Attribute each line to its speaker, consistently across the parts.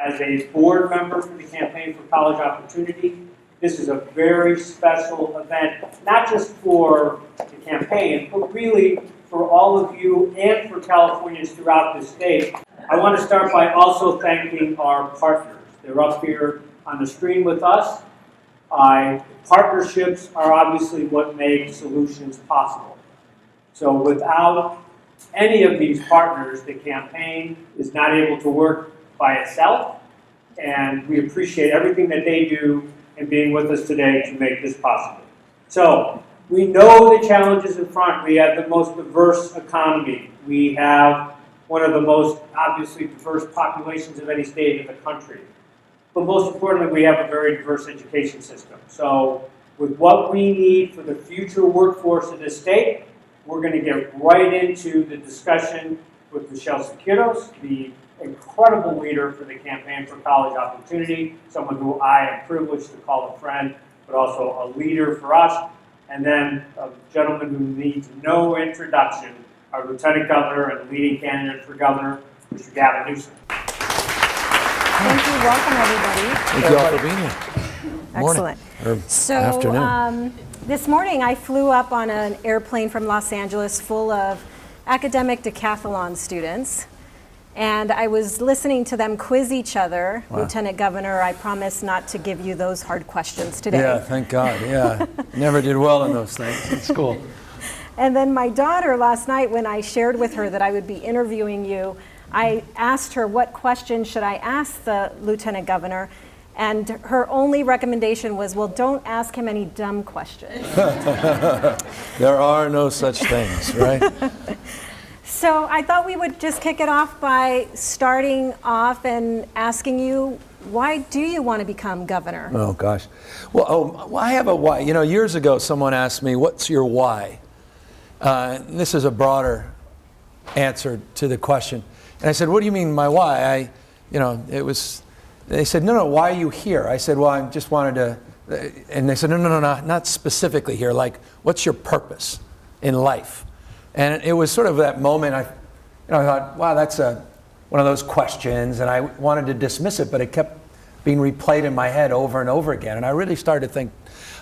Speaker 1: As a board member for the Campaign for College Opportunity, this is a very special event, not just for the campaign, but really for all of you and for Californians throughout the state. I want to start by also thanking our partners. They're up here on the screen with us. Partnerships are obviously what make solutions possible. So without any of these partners, the campaign is not able to work by itself, and we appreciate everything that they do and being with us today to make this possible. So we know the challenges in front. We have the most diverse economy. We have one of the most obviously diverse populations of any state in the country. But most importantly, we have a very diverse education system. So with what we need for the future workforce of this state, we're going to get right into the discussion with Michele Siqueiros, the incredible leader for the Campaign for College Opportunity, someone who I am privileged to call a friend, but also a leader for us. And then a gentleman who needs no introduction, our Lieutenant Governor and leading candidate for governor, Mr. Gavin Newsom.
Speaker 2: Thank you. Welcome, everybody.
Speaker 3: Thank you all for being here.
Speaker 2: Excellent.
Speaker 3: Morning.
Speaker 2: So,
Speaker 3: afternoon.
Speaker 2: This morning I flew up on an airplane from Los Angeles full of academic decathlon students, and I was listening to them quiz each other. Wow. Lieutenant Governor, I promise not to give you those hard questions today.
Speaker 3: Yeah, thank God. Yeah, never did well in those things. It's cool.
Speaker 2: And then my daughter last night, when I shared with her that I would be interviewing you, I asked her what question should I ask the Lieutenant Governor, and her only recommendation was, well, don't ask him any dumb questions.
Speaker 3: There are no such things, right?
Speaker 2: So I thought we would just kick it off by starting off and asking you, why do you want to become governor?
Speaker 3: Oh, gosh. Well, I have a why. You know, years ago, someone asked me, what's your why? This is a broader answer to the question. And I said, what do you mean my why? They said, no, why are you here? I said, well, I just wanted to, and they said, no, not specifically here. Like, what's your purpose in life? And it was sort of that moment I thought, wow, that's one of those questions, and I wanted to dismiss it, but it kept being replayed in my head over and over again. And I really started to think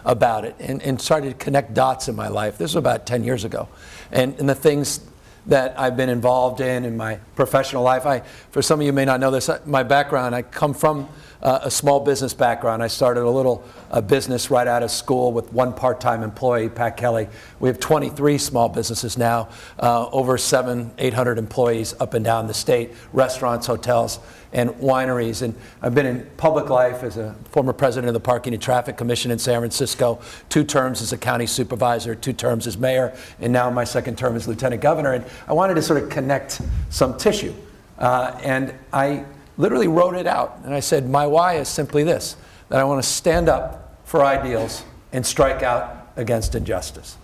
Speaker 3: about it and started to connect dots in my life. This was about 10 years ago. And the things that I've been involved in my professional life. For some of you may not know this, my background, I come from a small business background. I started a little business right out of school with one part-time employee, Pat Kelly. We have 23 small businesses now, over 800 employees up and down the state, restaurants, hotels, and wineries. And I've been in public life as a former president of the Parking and Traffic Commission in San Francisco, 2 terms as a county supervisor, 2 terms as mayor, and now my second term as lieutenant governor. And I wanted to sort of connect some tissue. And I literally wrote it out. And I said, my why is simply this, that I want to stand up for ideals and strike out against injustice.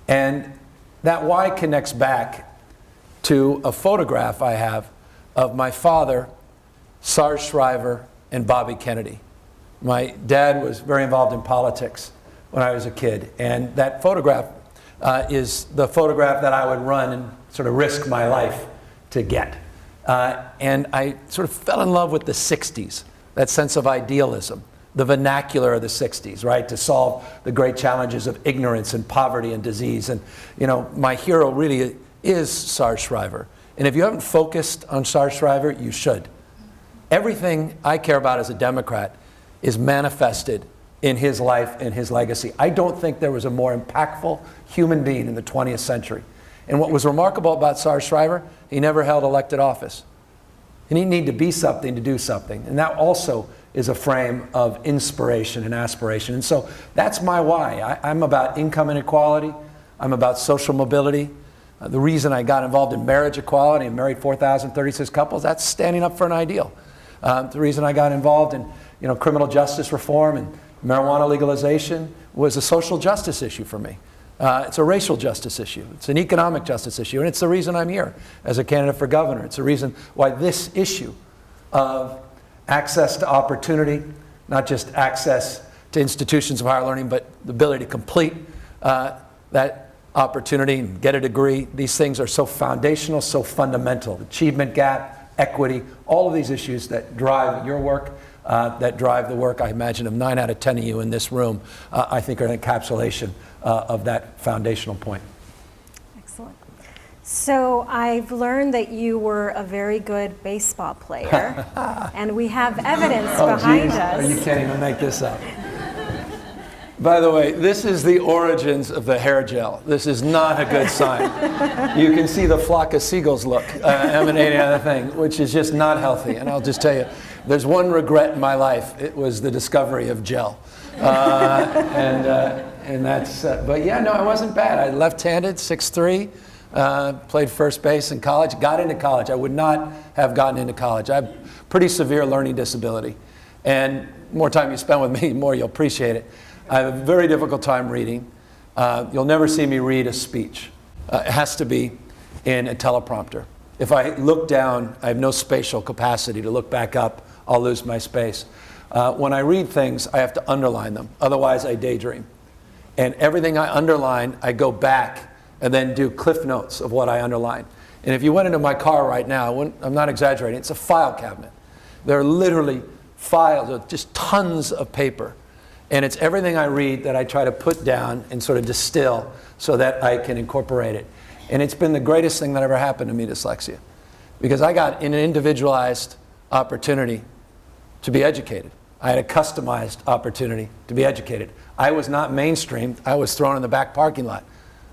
Speaker 3: And that why connects back to a photograph I have of my father, Sarge Shriver, and Bobby Kennedy. My dad was very involved in politics when I was a kid. And that photograph is the photograph that I would run and sort of risk my life to get. And I sort of fell in love with the 60s, that sense of idealism, the vernacular of the 60s, right, to solve the great challenges of ignorance and poverty and disease. And, you know, my hero really is Sarge Shriver. And if you haven't focused on Sarge Shriver, you should. Everything I care about as a Democrat is manifested in his life and his legacy. I don't think there was a more impactful human being in the 20th century. And what was remarkable about Sarge Shriver, he never held elected office. And he needed to be something to do something. And that also is a frame of inspiration and aspiration. And so that's my why. I'm about income inequality. I'm about social mobility. The reason I got involved in marriage equality and married 4,036 couples, that's standing up for an ideal. The reason I got involved in criminal justice reform and marijuana legalization was a social justice issue for me. It's a racial justice issue. It's an economic justice issue. And it's the reason I'm here as a candidate for governor. It's the reason why this issue of access to opportunity, not just access to institutions of higher learning, but the ability to complete that opportunity and get a degree, these things are so foundational, so fundamental. Achievement gap, equity, all of these issues that drive your work, that drive the work, I imagine, of 9 out of 10 of you in this room, I think are an encapsulation of that foundational point.
Speaker 2: Excellent. So I've learned that you were a very good baseball player, and we have evidence behind us.
Speaker 3: You can't even make this up. By the way, this is the origins of the hair gel. This is not a good sign. You can see the flock of seagulls look emanating out of the thing, which is just not healthy. And I'll just tell you, there's one regret in my life. It was the discovery of gel. And that's, but yeah, no, I wasn't bad. I left-handed, 6'3", played first base in college, got into college. I would not have gotten into college. I have pretty severe learning disability. And more time you spend with me, the more you'll appreciate it. I have a very difficult time reading. You'll never see me read a speech. It has to be in a teleprompter. If I look down, I have no spatial capacity to look back up. I'll lose my space. When I read things, I have to underline them. Otherwise, I daydream. And everything I underline, I go back and then do cliff notes of what I underline. And if you went into my car right now, I'm not exaggerating, it's a file cabinet. There are literally files, just tons of paper. And it's everything I read that I try to put down and sort of distill so that I can incorporate it. And it's been the greatest thing that ever happened to me, dyslexia. Because I got an individualized opportunity to be educated. I had a customized opportunity to be educated. I was not mainstreamed. I was thrown in the back parking lot.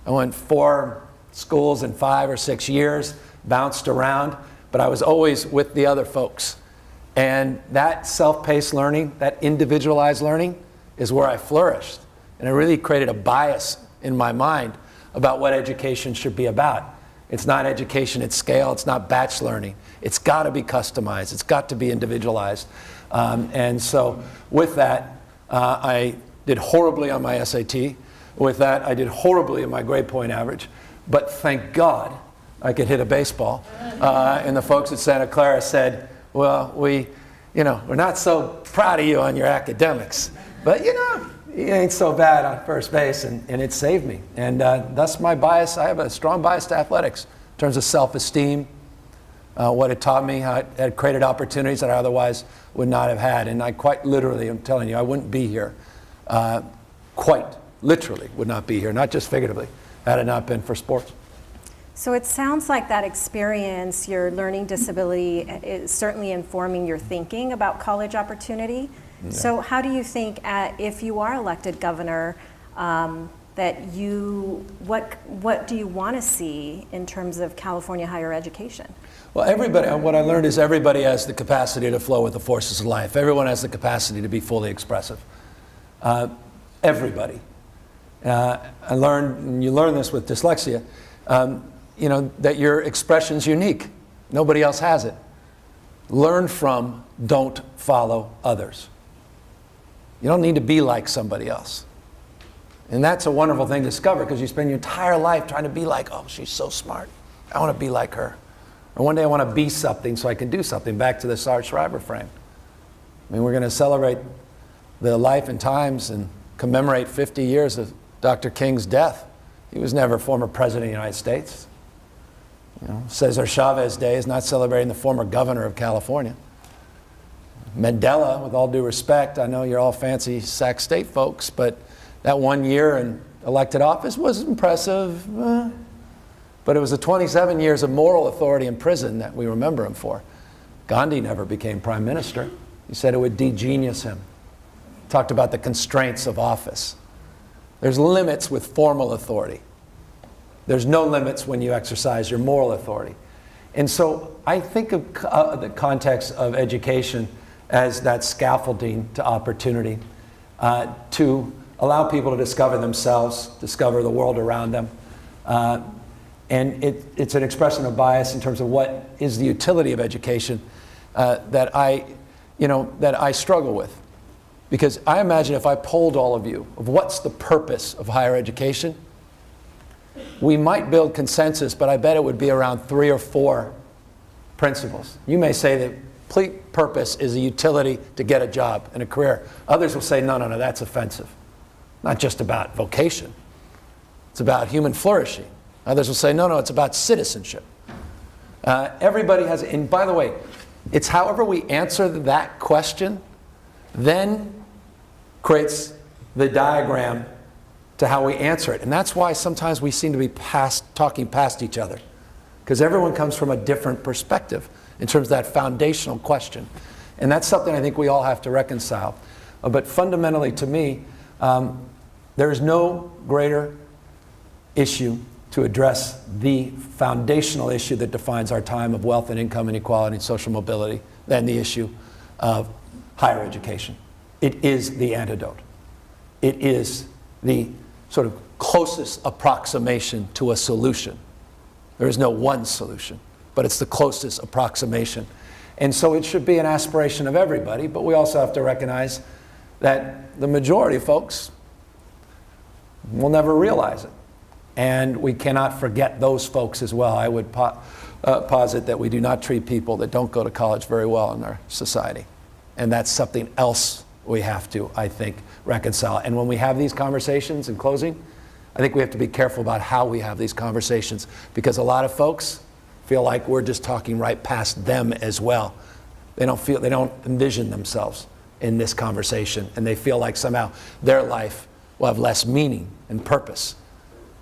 Speaker 3: I went 4 schools in 5 or 6 years, bounced around, but I was always with the other folks. And that self-paced learning, that individualized learning, is where I flourished. And it really created a bias in my mind about what education should be about. It's not education at scale, it's not batch learning. It's got to be customized, it's got to be individualized. And so with that, I did horribly on my SAT. With that, I did horribly in my grade point average. But thank God I could hit a baseball. And the folks at Santa Clara said, well, we're not so proud of you on your academics. But it ain't so bad on first base, and it saved me. And thus my bias, I have a strong bias to athletics in terms of self-esteem, what it taught me, how it had created opportunities that I otherwise would not have had. And I quite literally, I'm telling you, I wouldn't be here. Quite literally would not be here, not just figuratively, had it not been for sports.
Speaker 2: So it sounds like that experience, your learning disability, is certainly informing your thinking about college opportunity. Yeah. So how do you think, if you are elected governor, what do you want to see in terms of California higher education? Well,
Speaker 3: what I learned is everybody has the capacity to flow with the forces of life. Everyone has the capacity to be fully expressive. Everybody. I learned, and you learn this with dyslexia, that your expression's unique. Nobody else has it. Learn from, don't follow others. You don't need to be like somebody else. And that's a wonderful thing to discover, because you spend your entire life trying to be like, oh, she's so smart. I want to be like her. Or one day I want to be something so I can do something. Back to the Sarge Shriver frame. I mean, we're going to celebrate the life and times and commemorate 50 years of Dr. King's death. He was never former president of the United States. Cesar Chavez Day is not celebrating the former governor of California. Mandela, with all due respect, I know you're all fancy Sac State folks, but that 1 year in elected office was impressive. But it was the 27 years of moral authority in prison that we remember him for. Gandhi never became prime minister. He said it would de-genius him. Talked about the constraints of office. There's limits with formal authority. There's no limits when you exercise your moral authority. And so I think of the context of education as that scaffolding to opportunity, to allow people to discover themselves, discover the world around them. And it's an expression of bias in terms of what is the utility of education that I struggle with. Because I imagine if I polled all of you of what's the purpose of higher education, we might build consensus, but I bet it would be around 3 or 4 principles. You may say the complete purpose is a utility to get a job and a career. Others will say, no, that's offensive. Not just about vocation. It's about human flourishing. Others will say, no, it's about citizenship. Everybody has, and by the way, it's however we answer that question then creates the diagram to how we answer it. And that's why sometimes we seem to be talking past each other, because everyone comes from a different perspective in terms of that foundational question. And that's something I think we all have to reconcile. But fundamentally, to me, there is no greater issue to address the foundational issue that defines our time of wealth and income inequality and social mobility than the issue of higher education. It is the antidote. It is the sort of closest approximation to a solution. There is no one solution, but it's the closest approximation. And so it should be an aspiration of everybody, but we also have to recognize that the majority of folks will never realize it. And we cannot forget those folks as well. I would posit that we do not treat people that don't go to college very well in our society. And that's something else we have to, I think, reconcile. And when we have these conversations, in closing, I think we have to be careful about how we have these conversations, because a lot of folks feel like we're just talking right past them as well. They don't envision themselves in this conversation, and they feel like somehow their life will have less meaning and purpose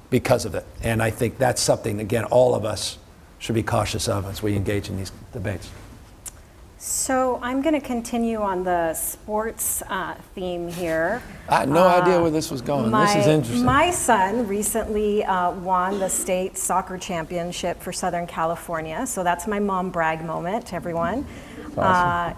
Speaker 3: because of it. And I think that's something, again, all of us should be cautious of as we engage in these debates.
Speaker 2: So I'm going to continue on the sports theme here.
Speaker 3: I had no idea where this was going. This is interesting.
Speaker 2: My son recently won the state soccer championship for Southern California. So that's my mom brag moment, everyone.
Speaker 3: Awesome.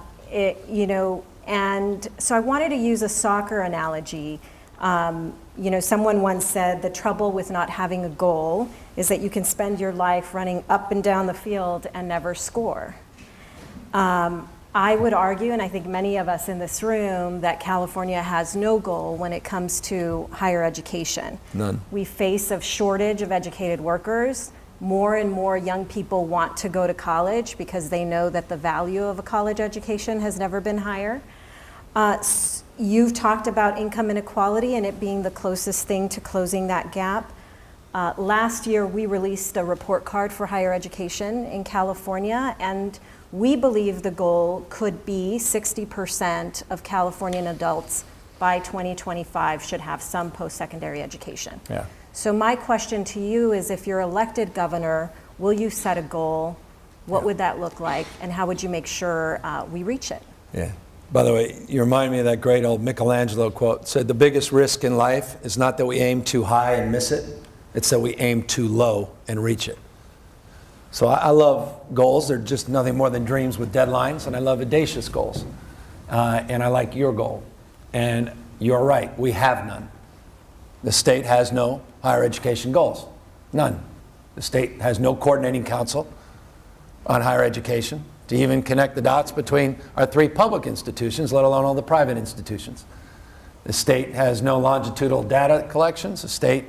Speaker 2: And so I wanted to use a soccer analogy. Someone once said the trouble with not having a goal is that you can spend your life running up and down the field and never score. I would argue, and I think many of us in this room, that California has no goal when it comes to higher education.
Speaker 3: None.
Speaker 2: We face a shortage of educated workers. More and more young people want to go to college because they know that the value of a college education has never been higher. You've talked about income inequality and it being the closest thing to closing that gap. Last year, we released a report card for higher education in California, and we believe the goal could be 60% of Californian adults by 2025 should have some post-secondary education.
Speaker 3: Yeah.
Speaker 2: So my question to you is, if you're elected governor, will you set a goal? What would that look like? And how would you make sure we reach it?
Speaker 3: Yeah. By the way, you remind me of that great old Michelangelo quote. It said, the biggest risk in life is not that we aim too high and miss it. It's that we aim too low and reach it. So I love goals. They're just nothing more than dreams with deadlines, and I love audacious goals. And I like your goal. And you're right, we have none. The state has no higher education goals. None. The state has no coordinating council on higher education to even connect the dots between our three public institutions, let alone all the private institutions. The state has no longitudinal data collections. The state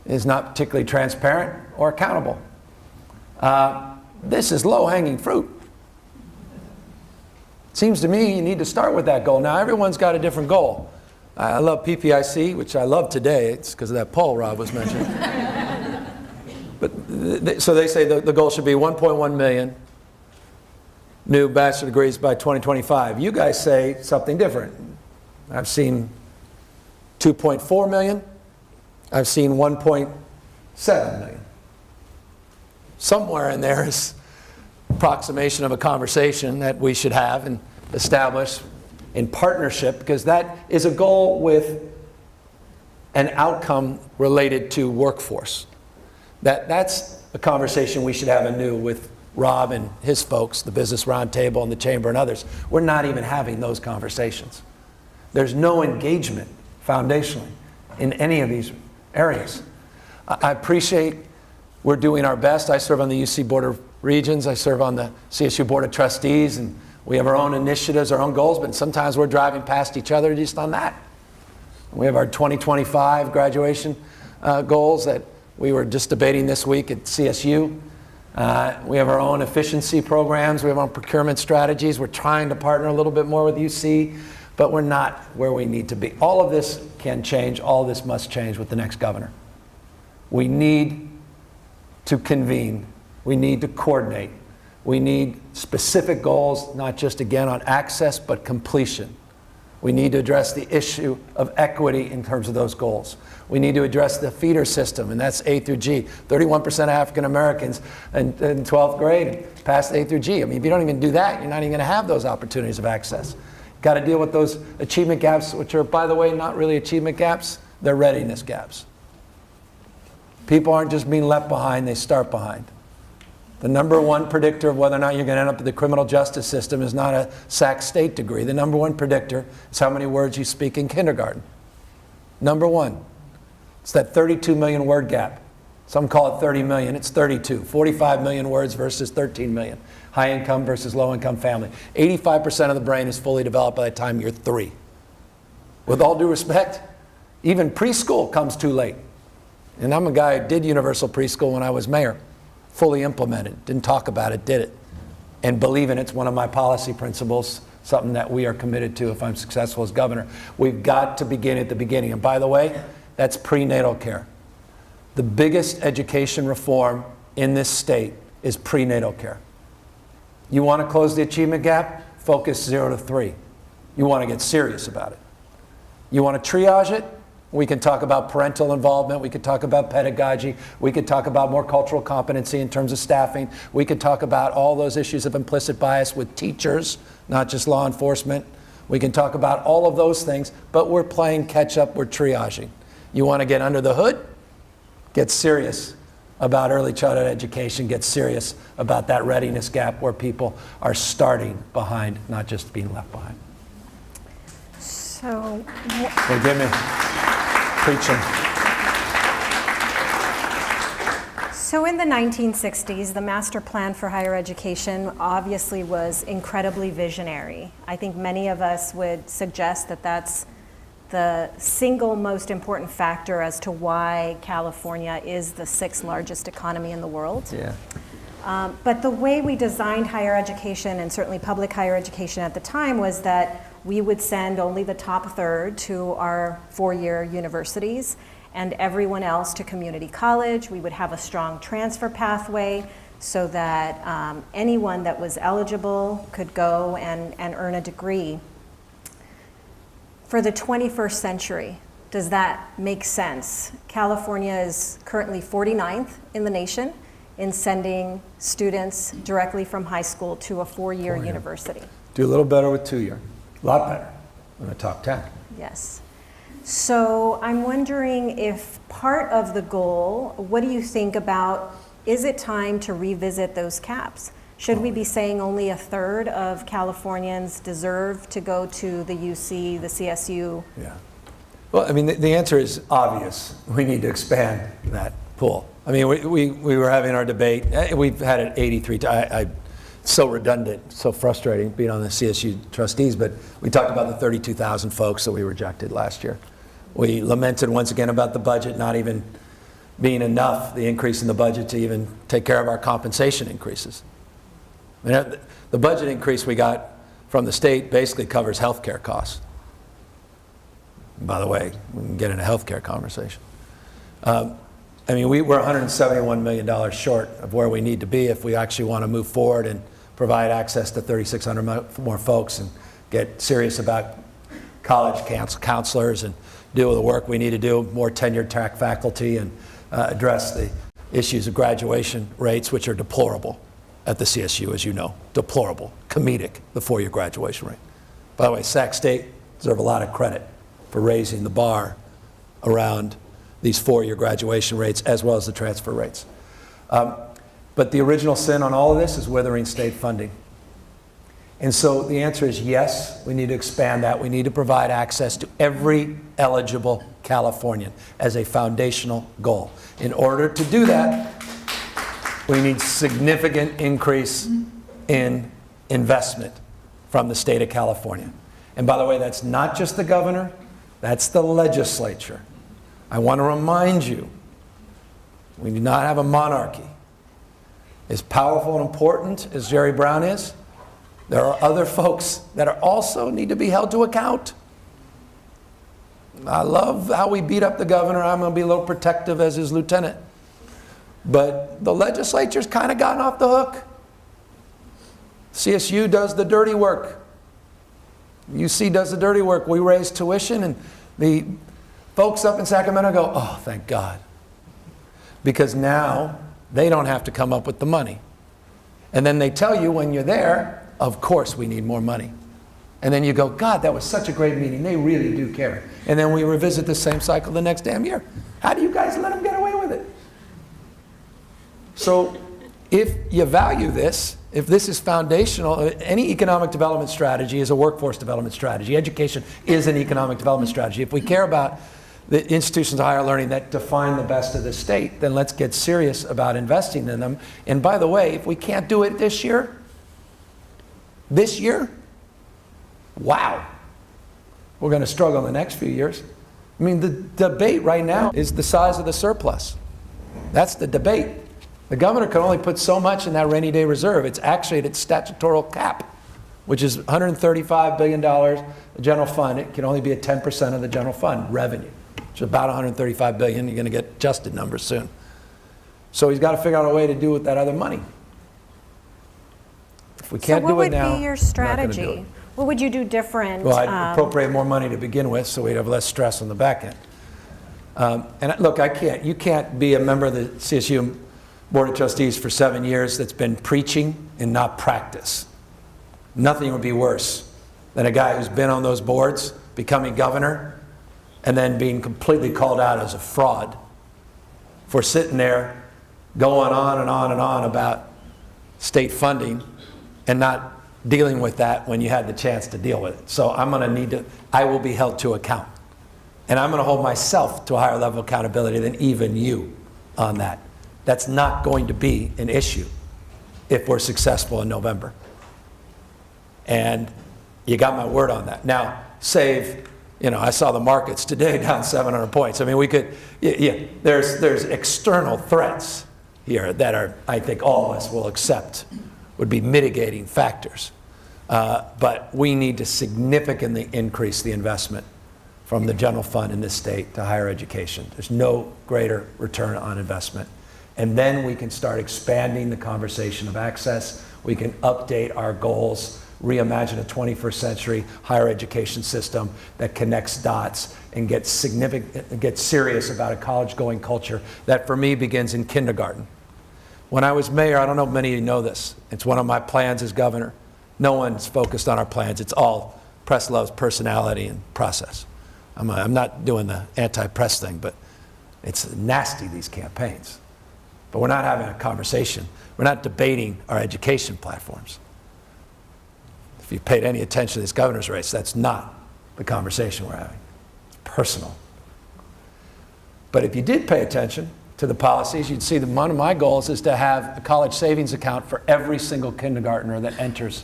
Speaker 3: is not particularly transparent or accountable. This is low-hanging fruit. Seems to me you need to start with that goal. Now, everyone's got a different goal. I love PPIC, which I love today. It's because of that poll Rob was mentioning. So they say the goal should be 1.1 million new bachelor degrees by 2025. You guys say something different. I've seen 2.4 million. I've seen 1.7 million. Somewhere in there is approximation of a conversation that we should have and establish in partnership, because that is a goal with an outcome related to workforce. That's a conversation we should have anew with Rob and his folks, the Business Roundtable and the Chamber and others. We're not even having those conversations. There's no engagement foundationally in any of these areas. I appreciate we're doing our best. I serve on the UC Board of Regents. I serve on the CSU Board of Trustees, and we have our own initiatives, our own goals, but sometimes we're driving past each other just on that. We have our 2025 graduation goals that we were just debating this week at CSU. We have our own efficiency programs. We have our own procurement strategies. We're trying to partner a little bit more with UC, but we're not where we need to be. All of this can change. All of this must change with the next governor. We need to convene. We need to coordinate. We need specific goals, not just again on access, but completion. We need to address the issue of equity in terms of those goals. We need to address the feeder system, and that's A through G. 31% of African Americans in 12th grade passed A through G. I mean, if you don't even do that, you're not even going to have those opportunities of access. Got to deal with those achievement gaps, which are, by the way, not really achievement gaps, they're readiness gaps. People aren't just being left behind, they start behind. The number one predictor of whether or not you're going to end up in the criminal justice system is not a Sac State degree. The number one predictor is how many words you speak in kindergarten. Number one. It's that 32 million word gap. Some call it 30 million, it's 32. 45 million words versus 13 million. High income versus low income family. 85% of the brain is fully developed by the time you're 3. With all due respect, even preschool comes too late. And I'm a guy who did universal preschool when I was mayor. Fully implemented, didn't talk about it, did it. And believe in it's one of my policy principles, something that we are committed to if I'm successful as governor. We've got to begin at the beginning. And by the way, that's prenatal care. The biggest education reform in this state is prenatal care. You want to close the achievement gap? Focus 0 to 3. You want to get serious about it. You want to triage it? We can talk about parental involvement, we could talk about pedagogy, we could talk about more cultural competency in terms of staffing, we could talk about all those issues of implicit bias with teachers, not just law enforcement. We can talk about all of those things, but we're playing catch up, we're triaging. You want to get under the hood? Get serious about early childhood education, get serious about that readiness gap where people are starting behind, not just being left behind.
Speaker 2: So,
Speaker 3: Forgive me. Preaching.
Speaker 2: So in the 1960s, the Master Plan for Higher Education obviously was incredibly visionary. I think many of us would suggest that that's the single most important factor as to why California is the 6th largest economy in the world.
Speaker 3: Yeah.
Speaker 2: But the way we designed higher education, and certainly public higher education at the time, was that we would send only the top third to our 4-year universities and everyone else to community college. We would have a strong transfer pathway so that anyone that was eligible could go and earn a degree. For the 21st century, does that make sense? California is currently 49th in the nation in sending students directly from high school to a 4-year university.
Speaker 3: Do a little better with 2-year. A lot better than the top 10.
Speaker 2: Yes. So I'm wondering if part of the goal, what do you think about, is it time to revisit those caps? Should we be saying only a third of Californians deserve to go to the UC, the CSU?
Speaker 3: Yeah. Well, I mean, the answer is obvious. We need to expand that pool. I mean, we were having our debate. We've had it 83 times. So redundant, so frustrating being on the CSU trustees, but we talked about the 32,000 folks that we rejected last year. We lamented once again about the budget not even being enough, the increase in the budget to even take care of our compensation increases. I mean, the budget increase we got from the state basically covers healthcare costs. And by the way, we can get into a healthcare conversation. I mean, we're $171 million short of where we need to be if we actually want to move forward and provide access to 3,600 more folks and get serious about college counselors and do the work we need to do, more tenured track faculty, and address the issues of graduation rates, which are deplorable at the CSU, as you know. Deplorable, comedic, the 4-year graduation rate. By the way, Sac State deserve a lot of credit for raising the bar around these 4-year graduation rates as well as the transfer rates. But the original sin on all of this is withering state funding. And so the answer is yes, we need to expand that. We need to provide access to every eligible Californian as a foundational goal. In order to do that, we need significant increase in investment from the state of California. And by the way, that's not just the governor, that's the legislature. I want to remind you, we do not have a monarchy. As powerful and important as Jerry Brown is, there are other folks that are also need to be held to account. I love how we beat up the governor. I'm going to be a little protective as his lieutenant. But the legislature's kind of gotten off the hook. CSU does the dirty work. UC does the dirty work. We raise tuition, and the folks up in Sacramento go, oh, thank God. Because now they don't have to come up with the money. And then they tell you when you're there, of course we need more money. And then you go, God, that was such a great meeting. They really do care. And then we revisit the same cycle the next damn year. How do you guys let them get away with it? So if you value this, if this is foundational, any economic development strategy is a workforce development strategy. Education is an economic development strategy. If we care about the institutions of higher learning that define the best of the state, then let's get serious about investing in them. And by the way, if we can't do it this year, wow, we're going to struggle in the next few years. I mean, the debate right now is the size of the surplus. That's the debate. The governor can only put so much in that rainy day reserve. It's actually at its statutory cap, which is $135 billion, the general fund. It can only be at 10% of the general fund revenue, which is about $135 billion. You're going to get adjusted numbers soon. So he's got to figure out a way to do with that other money. If we can't do it now,
Speaker 2: what would be your
Speaker 3: we're not gonna do
Speaker 2: strategy?
Speaker 3: it.
Speaker 2: What would you do different?
Speaker 3: Well, I'd appropriate more money to begin with, so we'd have less stress on the back end. And look, you can't be a member of the CSU Board of Trustees for 7 years that's been preaching and not practice. Nothing would be worse than a guy who's been on those boards, becoming governor, and then being completely called out as a fraud for sitting there going on and on and on about state funding and not dealing with that when you had the chance to deal with it. So I will be held to account. And I'm going to hold myself to a higher level of accountability than even you on that. That's not going to be an issue if we're successful in November. And you got my word on that. Now, I saw the markets today down 700 points. I mean, there's external threats here that I think all of us will accept would be mitigating factors. But we need to significantly increase the investment from the general fund in this state to higher education. There's no greater return on investment. And then we can start expanding the conversation of access. We can update our goals, reimagine a 21st century higher education system that connects dots and gets serious about a college-going culture that for me begins in kindergarten. When I was mayor, I don't know if many of you know this, it's one of my plans as governor. No one's focused on our plans. It's all press loves personality and process. I'm not doing the anti-press thing, but it's nasty, these campaigns. But we're not having a conversation. We're not debating our education platforms. If you paid any attention to this governor's race, that's not the conversation we're having. It's personal. But if you did pay attention to the policies, you'd see that one of my goals is to have a college savings account for every single kindergartner that enters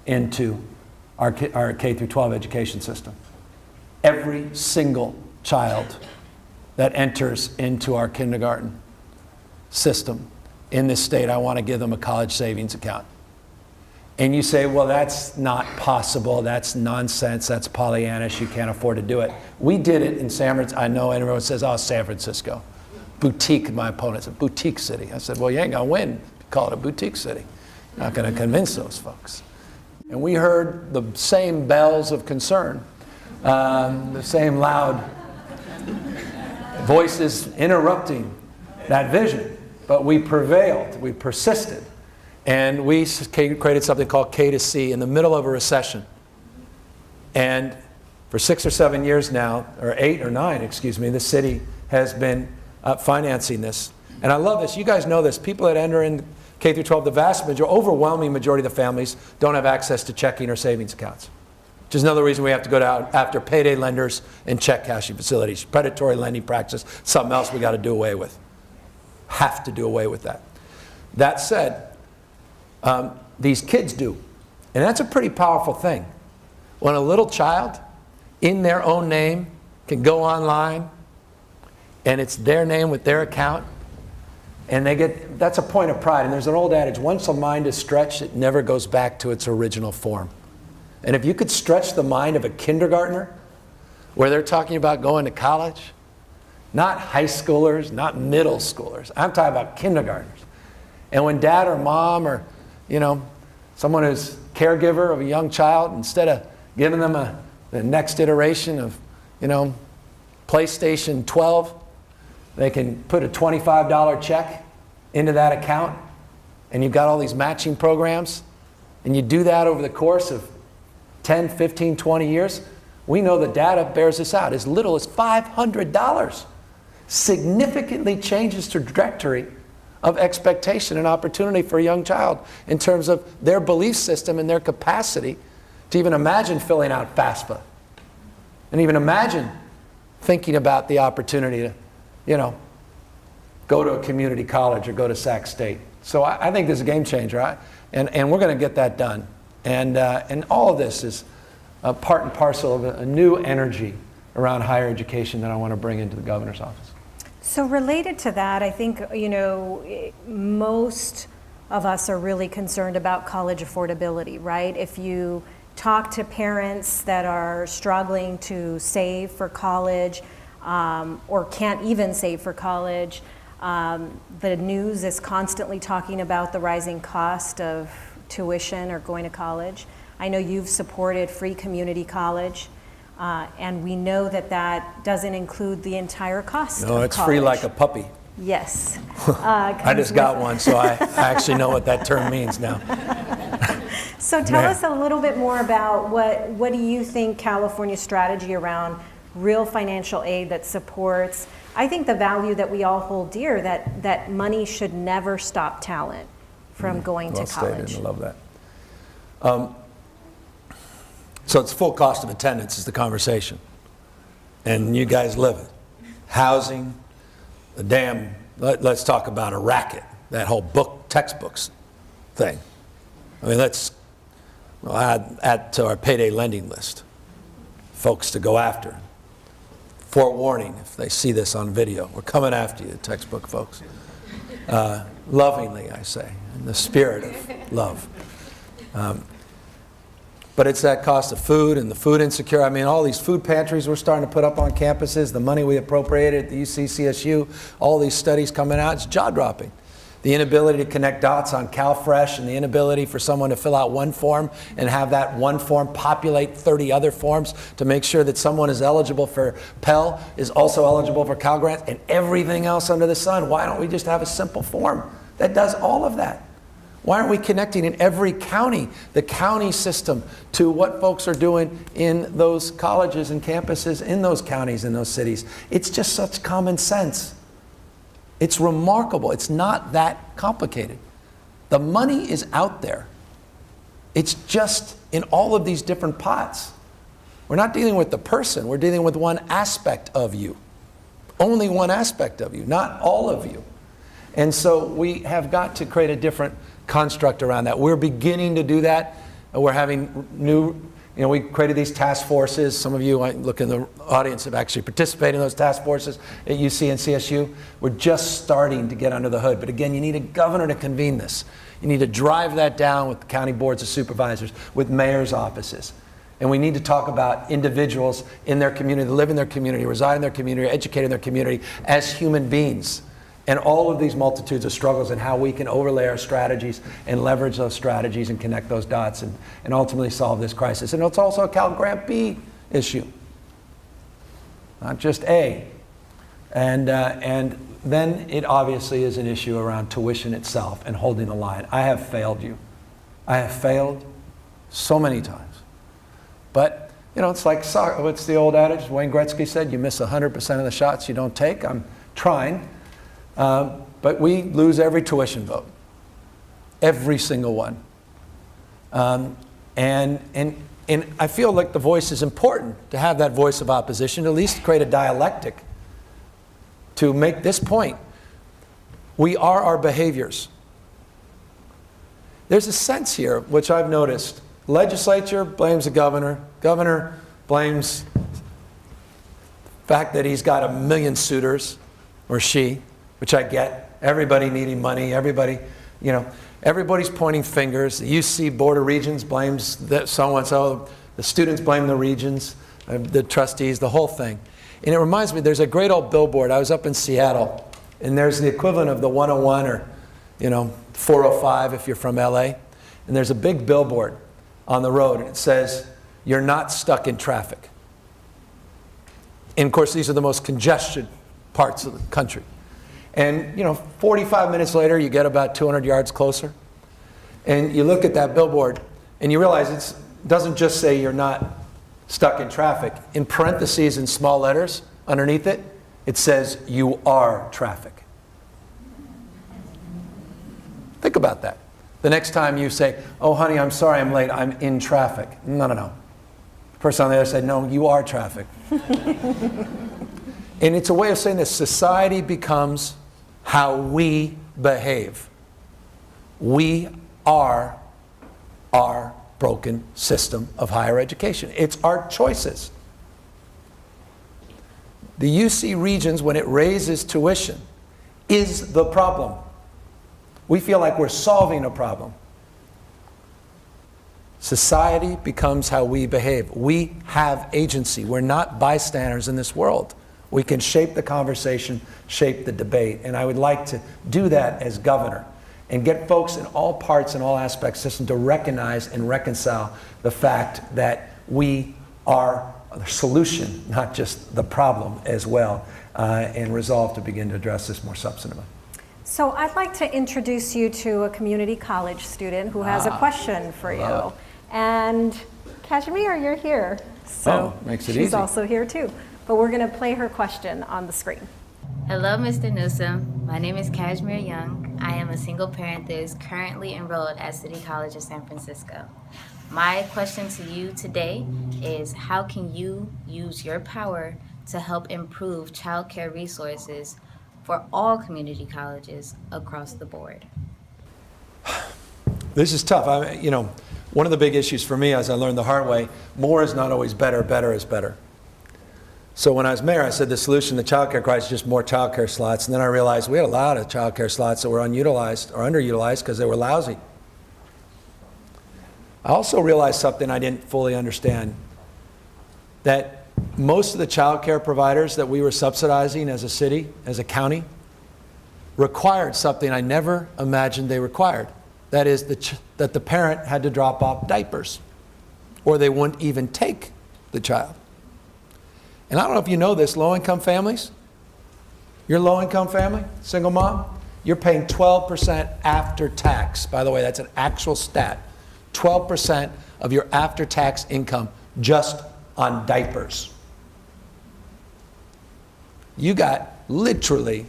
Speaker 3: into our K through 12 education system. Every single child that enters into our kindergarten system in this state, I want to give them a college savings account. And you say, well, that's not possible, that's nonsense, that's Pollyannish, you can't afford to do it. We did it in San Francisco. I know everyone says, oh, San Francisco. Boutique, my opponent's a boutique city. I said, well, you ain't gonna win if you call it a boutique city. You're not gonna convince those folks. And we heard the same bells of concern, the same loud voices interrupting that vision. But we prevailed, we persisted, and we created something called K to C in the middle of a recession. And for 6 or 7 years now, or 8 or 9, excuse me, the city has been financing this. And I love this. You guys know this. People that enter in K through 12, the overwhelming majority of the families don't have access to checking or savings accounts. Which is another reason we have to go after payday lenders and check cashing facilities. Predatory lending practice, something else we got to do away with. Have to do away with that. That said, these kids do. And that's a pretty powerful thing. When a little child, in their own name, can go online, and it's their name with their account, and that's a point of pride. And there's an old adage, once a mind is stretched, it never goes back to its original form. And if you could stretch the mind of a kindergartner, where they're talking about going to college, not high schoolers, not middle schoolers. I'm talking about kindergartners. And when dad or mom or, someone who's caregiver of a young child, instead of giving them the next iteration of, PlayStation 12, they can put a $25 check into that account, and you've got all these matching programs, and you do that over the course of 10, 15, 20 years, we know the data bears this out. As little as $500 significantly changes the trajectory of expectation and opportunity for a young child in terms of their belief system and their capacity to even imagine filling out FAFSA and even imagine thinking about the opportunity to, go to a community college or go to Sac State. So I think this is a game changer, and we're going to get that done. And all of this is a part and parcel of a new energy around higher education that I want to bring into the governor's office.
Speaker 2: So related to that, I think, most of us are really concerned about college affordability, right? If you talk to parents that are struggling to save for college or can't even save for college, the news is constantly talking about the rising cost of tuition or going to college. I know you've supported free community college. And we know that that doesn't include the entire cost of college.
Speaker 3: No, it's free like a puppy.
Speaker 2: Yes.
Speaker 3: I just got one, so I actually know what that term means now.
Speaker 2: So tell us a little bit more about what do you think California's strategy around real financial aid that supports, I think, the value that we all hold dear, that money should never stop talent from going to college.
Speaker 3: Stated. I love that. So it's full cost of attendance is the conversation. And you guys live it. Housing, let's talk about a racket, that whole textbooks thing. I mean, let's add to our payday lending list, folks to go after. Forewarning, if they see this on video, we're coming after you, textbook folks. Lovingly, I say, in the spirit of love. But it's that cost of food and the food insecure. I mean, all these food pantries we're starting to put up on campuses, the money we appropriated at the UC CSU, all these studies coming out, it's jaw-dropping. The inability to connect dots on CalFresh and the inability for someone to fill out one form and have that one form populate 30 other forms to make sure that someone is eligible for Pell, is also eligible for Cal Grants, and everything else under the sun. Why don't we just have a simple form that does all of that? Why aren't we connecting in every county, the county system, to what folks are doing in those colleges and campuses in those counties, in those cities? It's just such common sense. It's remarkable. It's not that complicated. The money is out there. It's just in all of these different pots. We're not dealing with the person. We're dealing with one aspect of you. Only one aspect of you, not all of you. And so we have got to create a different construct around that. We're beginning to do that. We're having new, we created these task forces. Some of you, I look in the audience, have actually participated in those task forces at UC and CSU. We're just starting to get under the hood. But again, you need a governor to convene this. You need to drive that down with the county boards of supervisors, with mayor's offices. And we need to talk about individuals in their community, live in their community, reside in their community, educate in their community as human beings. And all of these multitudes of struggles and how we can overlay our strategies and leverage those strategies and connect those dots and ultimately solve this crisis. And it's also a Cal Grant B issue, not just A. And then it obviously is an issue around tuition itself and holding the line. I have failed you. I have failed so many times. But, it's like soccer. What's the old adage? Wayne Gretzky said, you miss 100% of the shots you don't take. I'm trying. But we lose every tuition vote, every single one. And I feel like the voice is important, to have that voice of opposition, to at least create a dialectic to make this point. We are our behaviors. There's a sense here, which I've noticed. Legislature blames the governor. Governor blames the fact that he's got a million suitors, or she, which I get. Everybody needing money, everybody's pointing fingers. The UC Board of Regents blames so-and-so. The students blame the regents, the trustees, the whole thing. And it reminds me, there's a great old billboard. I was up in Seattle, and there's the equivalent of the 101 or, 405 if you're from LA. and there's a big billboard on the road, and it says, "You're not stuck in traffic." And of course, these are the most congested parts of the country. And 45 minutes later, you get about 200 yards closer, and you look at that billboard, and you realize it doesn't just say you're not stuck in traffic. In parentheses in small letters underneath it, it says you are traffic. Think about that. The next time you say, "Oh, honey, I'm sorry I'm late, I'm in traffic." No. The person on the other side, "No, you are traffic." And it's a way of saying that society becomes how we behave. We are our broken system of higher education. It's our choices. The UC Regents, when it raises tuition, is the problem. We feel like we're solving a problem. Society becomes how we behave. We have agency. We're not bystanders in this world. We can shape the conversation, shape the debate, and I would like to do that as governor and get folks in all parts and all aspects of the system to recognize and reconcile the fact that we are the solution, not just the problem as well, and resolve to begin to address this more substantively.
Speaker 2: So I'd like to introduce you to a community college student who has a question for you. And Kashmir, you're here. So
Speaker 3: makes it
Speaker 2: she's
Speaker 3: easy.
Speaker 2: also here too. But we're going to play her question on the screen.
Speaker 4: Hello, Mr. Newsom. My name is Kashmir Young. I am a single parent that is currently enrolled at City College of San Francisco. My question to you today is, how can you use your power to help improve childcare resources for all community colleges across the board?
Speaker 3: This is tough. One of the big issues for me, as I learned the hard way, more is not always better, better is better. So when I was mayor, I said the solution to the childcare crisis is just more childcare slots, and then I realized we had a lot of childcare slots that were unutilized or underutilized because they were lousy. I also realized something I didn't fully understand, that most of the childcare providers that we were subsidizing as a city, as a county, required something I never imagined they required. That is that the parent had to drop off diapers, or they wouldn't even take the child. And I don't know if you know this, low-income families, you're a low-income family, single mom, you're paying 12% after tax. By the way, that's an actual stat. 12% of your after-tax income just on diapers. You got literally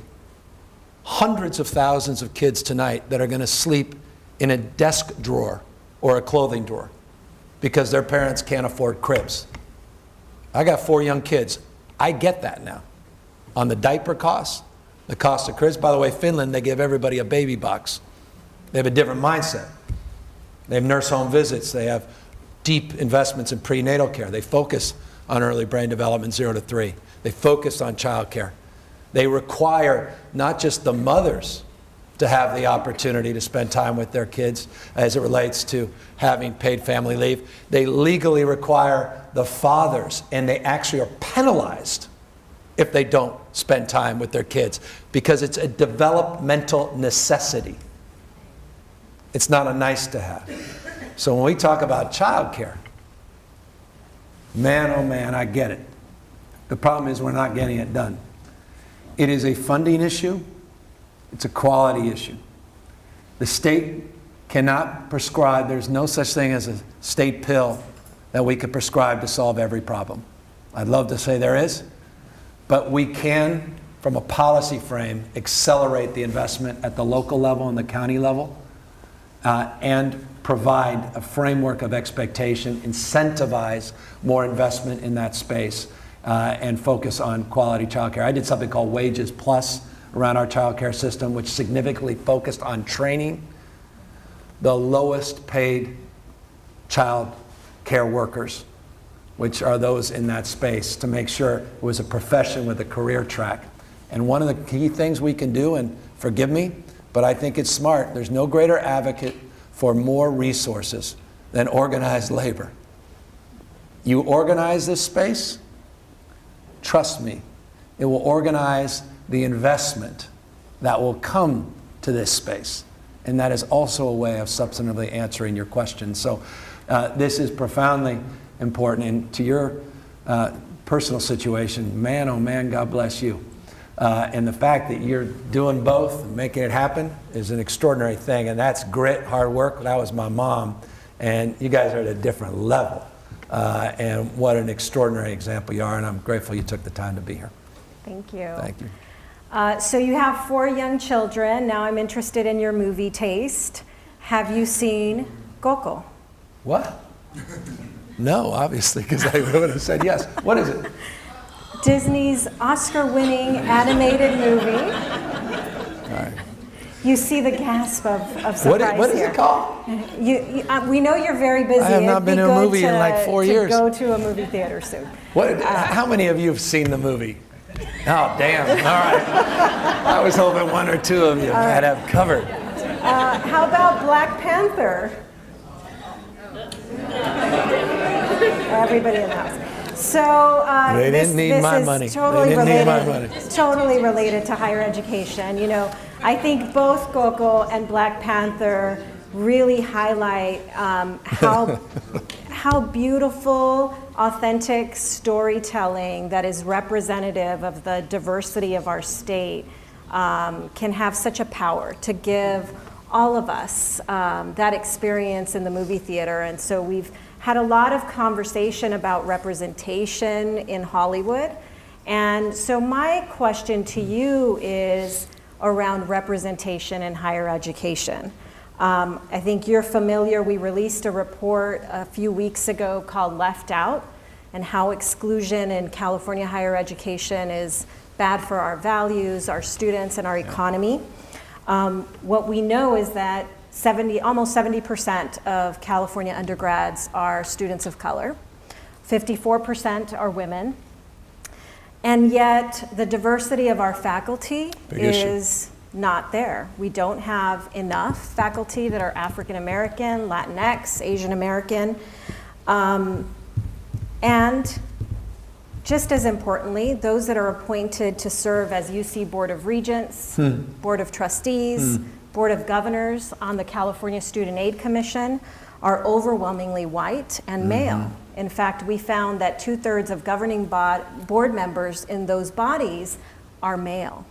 Speaker 3: hundreds of thousands of kids tonight that are going to sleep in a desk drawer or a clothing drawer because their parents can't afford cribs. I got 4 young kids. I get that now. On the diaper costs, the cost of cribs. By the way, Finland, they give everybody a baby box. They have a different mindset. They have nurse home visits. They have deep investments in prenatal care. They focus on early brain development 0 to 3. They focus on child care. They require not just the mothers to have the opportunity to spend time with their kids as it relates to having paid family leave. They legally require the fathers, and they actually are penalized if they don't spend time with their kids because it's a developmental necessity. It's not a nice to have. So when we talk about childcare, man, oh man, I get it. The problem is we're not getting it done. It is a funding issue. It's a quality issue. The state cannot prescribe, there's no such thing as a state pill that we could prescribe to solve every problem. I'd love to say there is, but we can, from a policy frame, accelerate the investment at the local level and the county level, and provide a framework of expectation, incentivize more investment in that space, and focus on quality childcare. I did something called Wages Plus around our childcare system, which significantly focused on training the lowest paid child care workers, which are those in that space, to make sure it was a profession with a career track. And one of the key things we can do, and forgive me, but I think it's smart, there's no greater advocate for more resources than organized labor. You organize this space, trust me, it will organize the investment that will come to this space. And that is also a way of substantively answering your question. So this is profoundly important. And to your personal situation, man, oh man, God bless you. And the fact that you're doing both and making it happen is an extraordinary thing. And that's grit, hard work. That was my mom. And you guys are at a different level. And what an extraordinary example you are. And I'm grateful you took the time to be here.
Speaker 2: Thank you.
Speaker 3: Thank you.
Speaker 2: So you have 4 young children. Now I'm interested in your movie taste. Have you seen Coco?
Speaker 3: What? No, obviously, because I would have said yes. What is it?
Speaker 2: Disney's Oscar-winning animated movie.
Speaker 3: All right.
Speaker 2: You see the gasp of surprise
Speaker 3: What is
Speaker 2: here.
Speaker 3: it called?
Speaker 2: We know you're very busy.
Speaker 3: I have not been to a movie in like 4 years.
Speaker 2: Go to a movie theater soon.
Speaker 3: How many of you have seen the movie? Oh, damn. All right. I was hoping 1 or 2 of you had have covered.
Speaker 2: How about Black Panther? Everybody in the house. So
Speaker 3: They didn't need my money.
Speaker 2: Totally
Speaker 3: They didn't need my
Speaker 2: related,
Speaker 3: money.
Speaker 2: totally related to higher education. You know, I think both Coco and Black Panther really highlight how beautiful, authentic storytelling that is representative of the diversity of our state can have such a power to give all of us that experience in the movie theater. And so we've had a lot of conversation about representation in Hollywood. And so my question to you is around representation in higher education. I think you're familiar, we released a report a few weeks ago called Left Out, and how exclusion in California higher education is bad for our values, our students, and our economy. What we know is that almost 70% of California undergrads are students of color, 54% are women, and yet the diversity of our faculty is not there. We don't have enough faculty that are African American, Latinx, Asian American, and just as importantly, those that are appointed to serve as UC Board of Regents, Board of Trustees, Board of Governors on the California Student Aid Commission are overwhelmingly white and male. In fact, we found that 2/3 of governing board members in those bodies are male.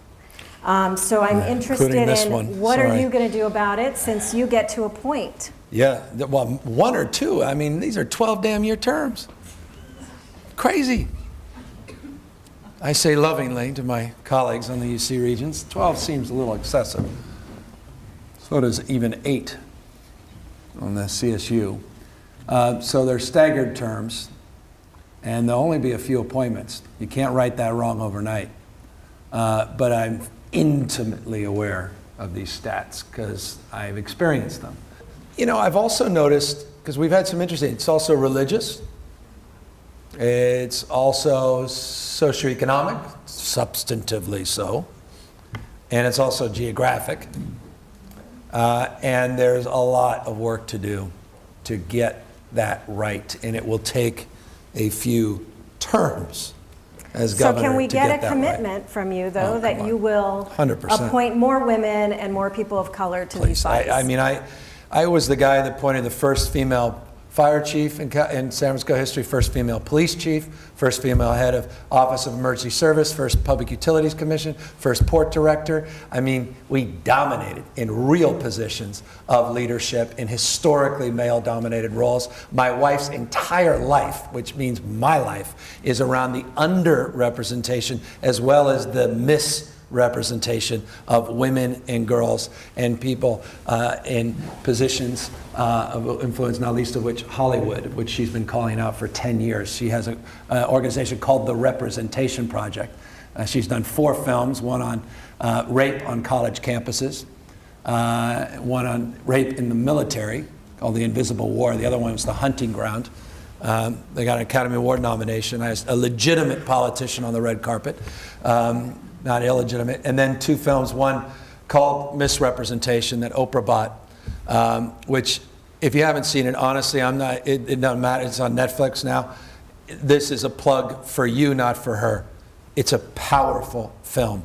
Speaker 2: So I'm interested in what are you going to do about it since you get to appoint?
Speaker 3: Yeah, well, 1 or 2. I mean, these are 12 damn year terms. Crazy. I say lovingly to my colleagues on the UC Regents, 12 seems a little excessive. So does even 8 on the CSU. So they're staggered terms, and there'll only be a few appointments. You can't write that wrong overnight. But I'm intimately aware of these stats because I've experienced them. You know, I've also noticed, because we've had some interesting, it's also religious, it's also socioeconomic, substantively so, and it's also geographic. And there's a lot of work to do to get that right, and it will take a few terms as governor.
Speaker 2: So can we
Speaker 3: to
Speaker 2: get a
Speaker 3: that
Speaker 2: commitment
Speaker 3: right.
Speaker 2: from you, though, that you will
Speaker 3: 100%.
Speaker 2: appoint more women and more people of color to these bodies?
Speaker 3: I mean, I was the guy that appointed the first female fire chief in San Francisco history, first female police chief, first female head of Office of Emergency Service, first Public Utilities Commission, first port director. I mean, we dominated in real positions of leadership in historically male-dominated roles. My wife's entire life, which means my life, is around the underrepresentation as well as the misrepresentation of women and girls and people in positions of influence, not least of which Hollywood, which she's been calling out for 10 years. She has an organization called the Representation Project. She's done 4 films, one on rape on college campuses, one on rape in the military, called The Invisible War. The other one was The Hunting Ground. They got an Academy Award nomination. I was a legitimate politician on the red carpet. Not illegitimate, and then 2 films, one called Misrepresentation that Oprah bought, which if you haven't seen it, honestly, it doesn't matter, it's on Netflix now. This is a plug for you, not for her. It's a powerful film.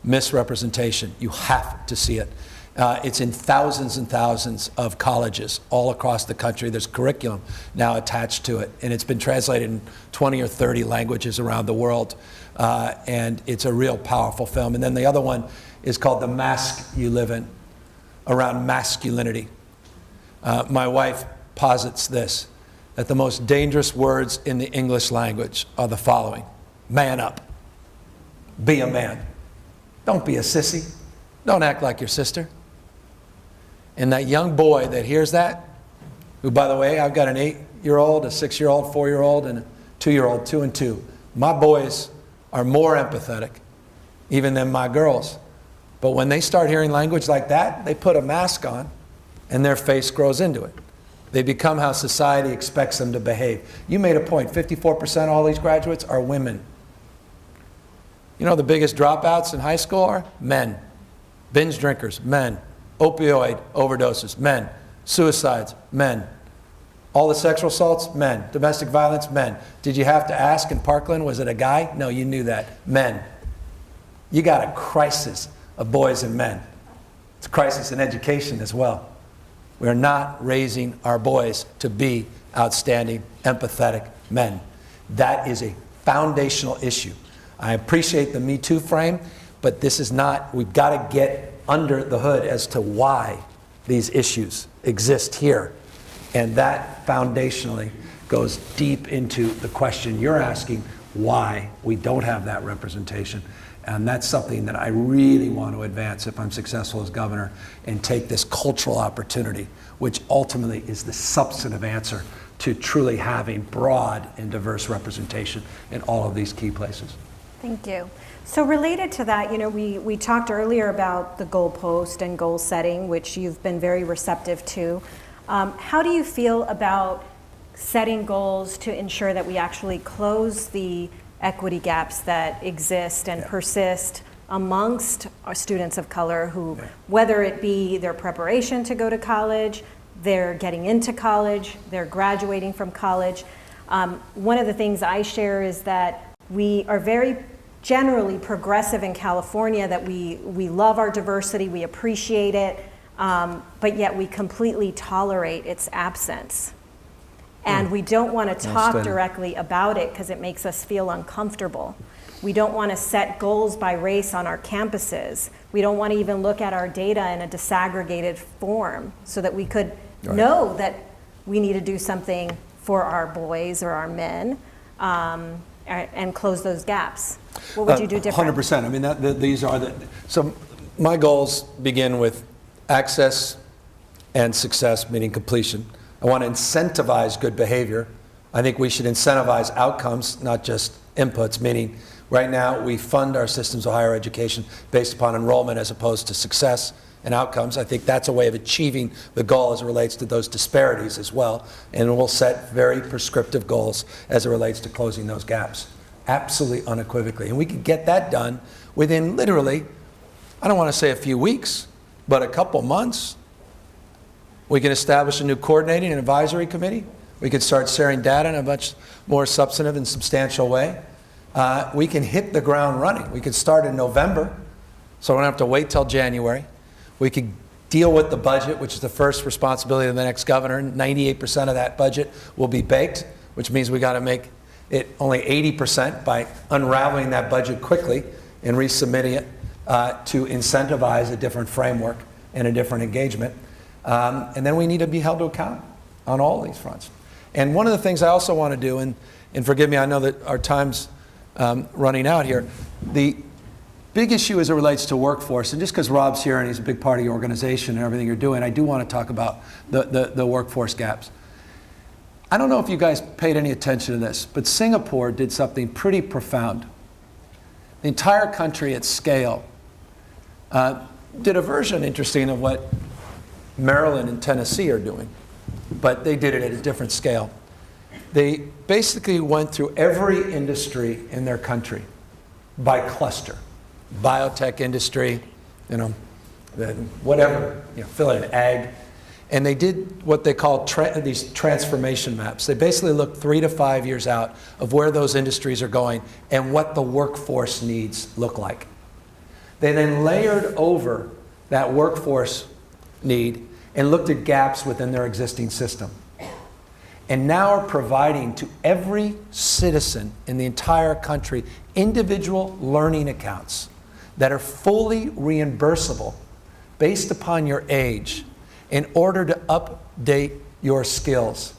Speaker 3: Misrepresentation, you have to see it. It's in thousands and thousands of colleges all across the country. There's curriculum now attached to it, and it's been translated in 20 or 30 languages around the world, and it's a real powerful film. And then the other one is called The Mask You Live In, around masculinity. My wife posits this, that the most dangerous words in the English language are the following: man up, be a man, don't be a sissy, don't act like your sister. And that young boy that hears that, who, by the way, I've got an 8-year-old, a 6-year-old, 4-year-old, and a 2-year-old, 2 and 2. My boys are more empathetic even than my girls. But when they start hearing language like that, they put a mask on and their face grows into it. They become how society expects them to behave. You made a point, 54% of all these graduates are women. You know the biggest dropouts in high school are? Men. Binge drinkers, men. Opioid overdoses, men. Suicides, men. All the sexual assaults, men. Domestic violence, men. Did you have to ask in Parkland, was it a guy? No, you knew that. Men. You got a crisis of boys and men. It's a crisis in education as well. We're not raising our boys to be outstanding, empathetic men. That is a foundational issue. I appreciate the Me Too frame, but this is not, we've got to get under the hood as to why these issues exist here. And that foundationally goes deep into the question you're asking, why we don't have that representation. And that's something that I really want to advance if I'm successful as governor, and take this cultural opportunity, which ultimately is the substantive answer to truly having broad and diverse representation in all of these key places.
Speaker 2: Thank you. So related to that, you know, we talked earlier about the goalpost and goal setting, which you've been very receptive to. How do you feel about setting goals to ensure that we actually close the equity gaps that exist and persist amongst our students of color who, whether it be their preparation to go to college, they're getting into college, they're graduating from college. One of the things I share is that we are very generally progressive in California, that we love our diversity, we appreciate it, but yet we completely tolerate its absence. And we don't want to talk directly about it because it makes us feel uncomfortable. We don't want to set goals by race on our campuses. We don't want to even look at our data in a disaggregated form so that we could know that we need to do something for our boys or our men and close those gaps. What would you do different?
Speaker 3: 100%. I mean, these are the, so my goals begin with access and success, meaning completion. I want to incentivize good behavior. I think we should incentivize outcomes, not just inputs, meaning right now we fund our systems of higher education based upon enrollment as opposed to success and outcomes. I think that's a way of achieving the goal as it relates to those disparities as well. And we'll set very prescriptive goals as it relates to closing those gaps, absolutely unequivocally. And we can get that done within literally, I don't want to say a few weeks, but a couple months. We can establish a new coordinating and advisory committee. We can start sharing data in a much more substantive and substantial way. We can hit the ground running. We could start in November, so we don't have to wait till January. We could deal with the budget, which is the first responsibility of the next governor. 98% of that budget will be baked, which means we got to make it only 80% by unraveling that budget quickly and resubmitting it to incentivize a different framework and a different engagement. And then we need to be held to account on all these fronts. And one of the things I also want to do, and forgive me, I know that our time's running out here, the big issue as it relates to workforce, and just because Rob's here and he's a big part of your organization and everything you're doing, I do want to talk about the workforce gaps. I don't know if you guys paid any attention to this, but Singapore did something pretty profound. The entire country at scale did a version, interesting, of what Maryland and Tennessee are doing, but they did it at a different scale. They basically went through every industry in their country by cluster. Biotech industry, whatever, fill it in ag. And they did what they call these transformation maps. They basically looked 3 to 5 years out of where those industries are going and what the workforce needs look like. They then layered over that workforce need and looked at gaps within their existing system. And now are providing to every citizen in the entire country individual learning accounts that are fully reimbursable based upon your age in order to update your skills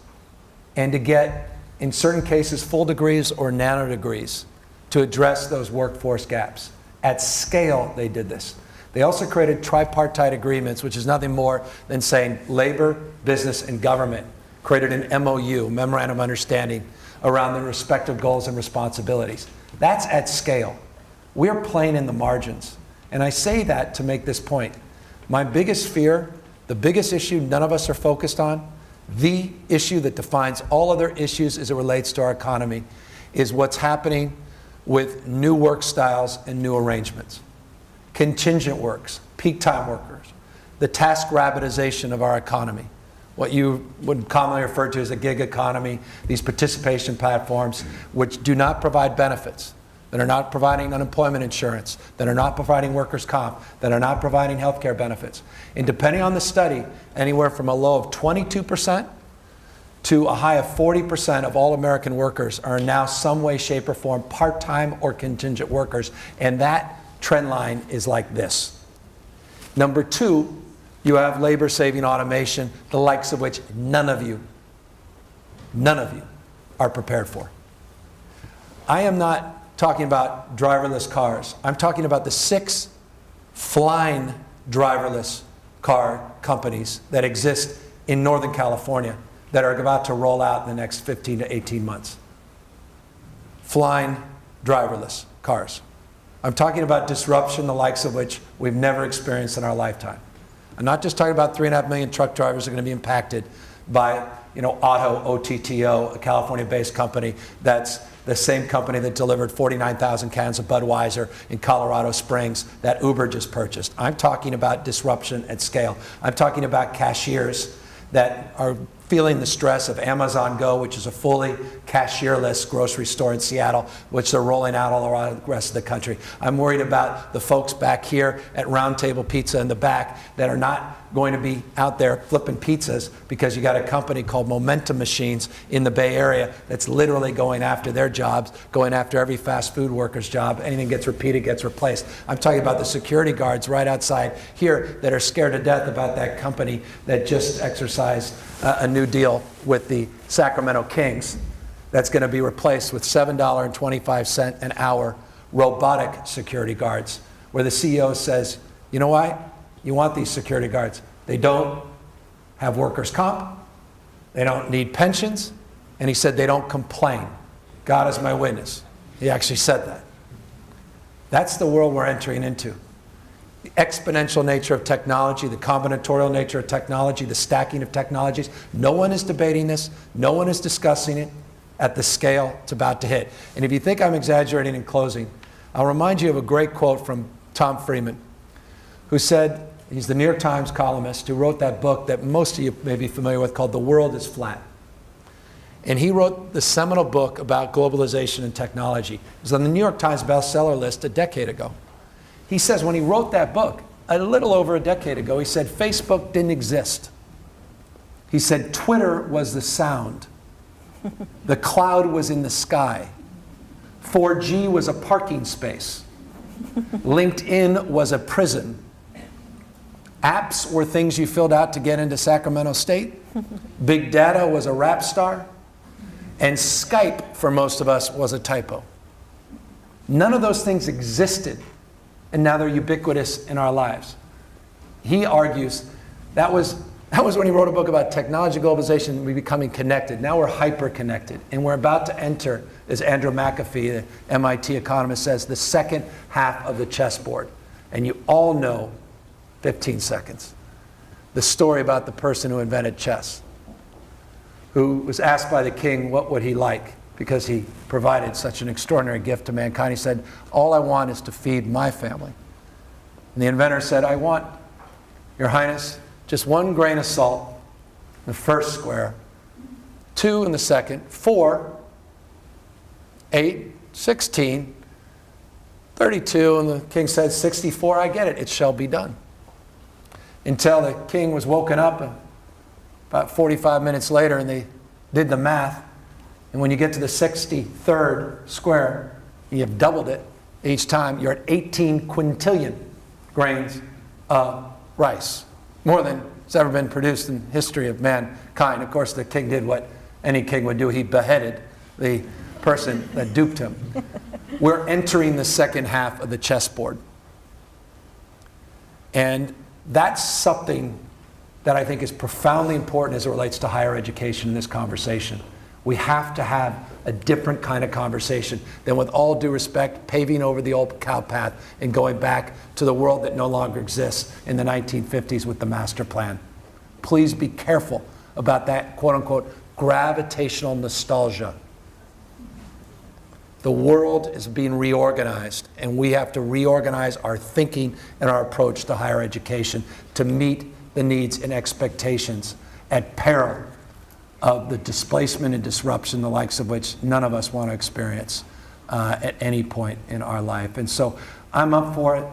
Speaker 3: and to get, in certain cases, full degrees or nano degrees to address those workforce gaps. At scale, they did this. They also created tripartite agreements, which is nothing more than saying labor, business, and government created an MOU, Memorandum of Understanding, around their respective goals and responsibilities. That's at scale. We're playing in the margins. And I say that to make this point. My biggest fear, the biggest issue none of us are focused on, the issue that defines all other issues as it relates to our economy, is what's happening with new work styles and new arrangements. Contingent works, peak time workers, the task rabbitization of our economy, what you would commonly refer to as a gig economy, these participation platforms which do not provide benefits, that are not providing unemployment insurance, that are not providing workers' comp, that are not providing health care benefits. And depending on the study, anywhere from a low of 22% to a high of 40% of all American workers are now some way, shape, or form part-time or contingent workers. And that trend line is like this. Number two, you have labor-saving automation, the likes of which none of you are prepared for. I am not talking about driverless cars. I'm talking about the 6 flying driverless car companies that exist in Northern California that are about to roll out in the next 15 to 18 months. Flying driverless cars. I'm talking about disruption, the likes of which we've never experienced in our lifetime. I'm not just talking about 3.5 million truck drivers that are going to be impacted by, Auto OTTO, a California-based company that's the same company that delivered 49,000 cans of Budweiser in Colorado Springs that Uber just purchased. I'm talking about disruption at scale. I'm talking about cashiers that are feeling the stress of Amazon Go, which is a fully cashierless grocery store in Seattle, which they're rolling out all around the rest of the country. I'm worried about the folks back here at Round Table Pizza in the back that are not going to be out there flipping pizzas because you got a company called Momentum Machines in the Bay Area that's literally going after their jobs, going after every fast food worker's job. Anything gets repeated gets replaced. I'm talking about the security guards right outside here that are scared to death about that company that just exercised a new deal with the Sacramento Kings that's going to be replaced with $7.25 an hour robotic security guards, where the CEO says, you know why? You want these security guards. They don't have workers' comp. They don't need pensions. And he said they don't complain. God is my witness. He actually said that. That's the world we're entering into. The exponential nature of technology, the combinatorial nature of technology, the stacking of technologies. No one is debating this. No one is discussing it at the scale it's about to hit. And if you think I'm exaggerating in closing, I'll remind you of a great quote from Tom Friedman, who said, he's the New York Times columnist who wrote that book that most of you may be familiar with called The World is Flat. And he wrote the seminal book about globalization and technology. It was on the New York Times bestseller list a decade ago. He says when he wrote that book, a little over a decade ago, he said Facebook didn't exist. He said Twitter was the sound. The cloud was in the sky. 4G was a parking space. LinkedIn was a prison. Apps were things you filled out to get into Sacramento State. Big data was a rap star. And Skype, for most of us, was a typo. None of those things existed, and now they're ubiquitous in our lives. He argues that was when he wrote a book about technology, globalization, and we becoming connected. Now we're hyper-connected, and we're about to enter, as Andrew McAfee, the MIT economist, says, the second half of the chessboard. And you all know, 15 seconds, the story about the person who invented chess, who was asked by the king what would he like because he provided such an extraordinary gift to mankind. He said, all I want is to feed my family. And the inventor said, I want, Your Highness, just 1 grain of salt in the first square, 2 in the second, 4, 8, 16, 32, and the king said, 64, I get it, it shall be done. until the king was woken up about 45 minutes later, and they did the math. And when you get to the 63rd square, you have doubled it each time, you're at 18 quintillion grains of rice. More than has ever been produced in the history of mankind. Of course, the king did what any king would do. He beheaded the person that duped him. We're entering the second half of the chessboard. And that's something that I think is profoundly important as it relates to higher education in this conversation. We have to have a different kind of conversation than, with all due respect, paving over the old cow path and going back to the world that no longer exists in the 1950s with the master plan. Please be careful about that quote-unquote gravitational nostalgia. The world is being reorganized, and we have to reorganize our thinking and our approach to higher education to meet the needs and expectations at peril of the displacement and disruption, the likes of which none of us want to experience at any point in our life. And so I'm up for it.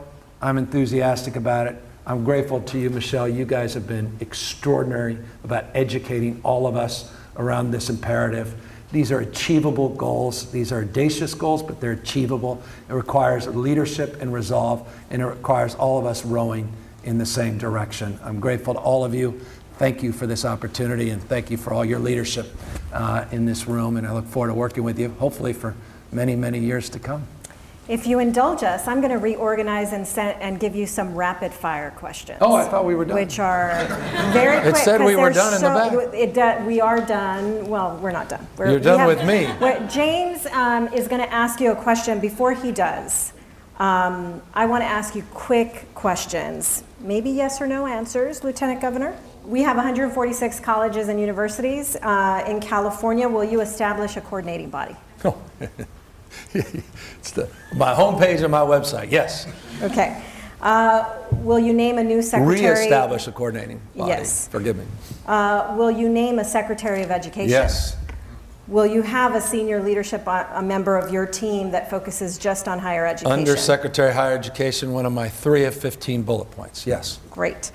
Speaker 3: I'm enthusiastic about it. I'm grateful to you, Michele. You guys have been extraordinary about educating all of us around this imperative. These are achievable goals. These are audacious goals, but they're achievable. It requires leadership and resolve, and it requires all of us rowing in the same direction. I'm grateful to all of you. Thank you for this opportunity, and thank you for all your leadership in this room, and I look forward to working with you, hopefully for many, many years to come.
Speaker 2: If you indulge us, I'm going to reorganize and give you some rapid fire questions.
Speaker 3: Oh, I thought we were done.
Speaker 2: Which are very quick.
Speaker 3: It said we were done in the back.
Speaker 2: We are done. Well, we're not done.
Speaker 3: You're done with me.
Speaker 2: James is going to ask you a question. Before he does, I want to ask you quick questions. Maybe yes or no answers, Lieutenant Governor. We have 146 colleges and universities in California. Will you establish a coordinating body?
Speaker 3: Oh. It's my homepage on my website, yes.
Speaker 2: Okay. Will you name a new secretary?
Speaker 3: Reestablish a coordinating body.
Speaker 2: Yes.
Speaker 3: Forgive me.
Speaker 2: Will you name a secretary of education?
Speaker 3: Yes.
Speaker 2: Will you have a senior leadership, a member of your team that focuses just on higher education?
Speaker 3: Undersecretary of Higher Education, one of my 3 of 15 bullet points, yes.
Speaker 2: Great.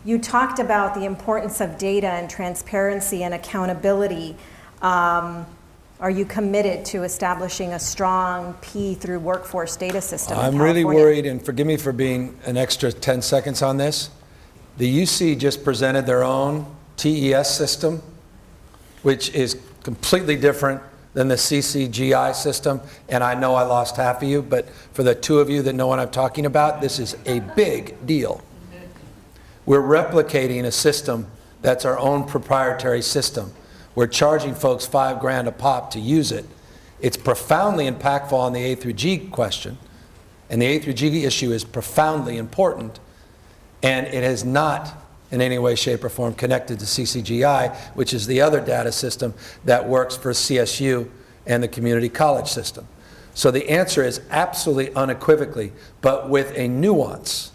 Speaker 2: You talked about the importance of data and transparency and accountability. Are you committed to establishing a strong P through workforce data system in
Speaker 3: I'm
Speaker 2: California?
Speaker 3: really worried, and forgive me for being an extra 10 seconds on this. The UC just presented their own TES system, which is completely different than the CCGI system, and I know I lost half of you, but for the 2 of you that know what I'm talking about, this is a big deal. We're replicating a system that's our own proprietary system. We're charging folks $5,000 a pop to use it. It's profoundly impactful on the A through G question, and the A through G issue is profoundly important, and it has not in any way, shape, or form connected to CCGI, which is the other data system that works for CSU and the community college system. So the answer is absolutely unequivocally, but with a nuance,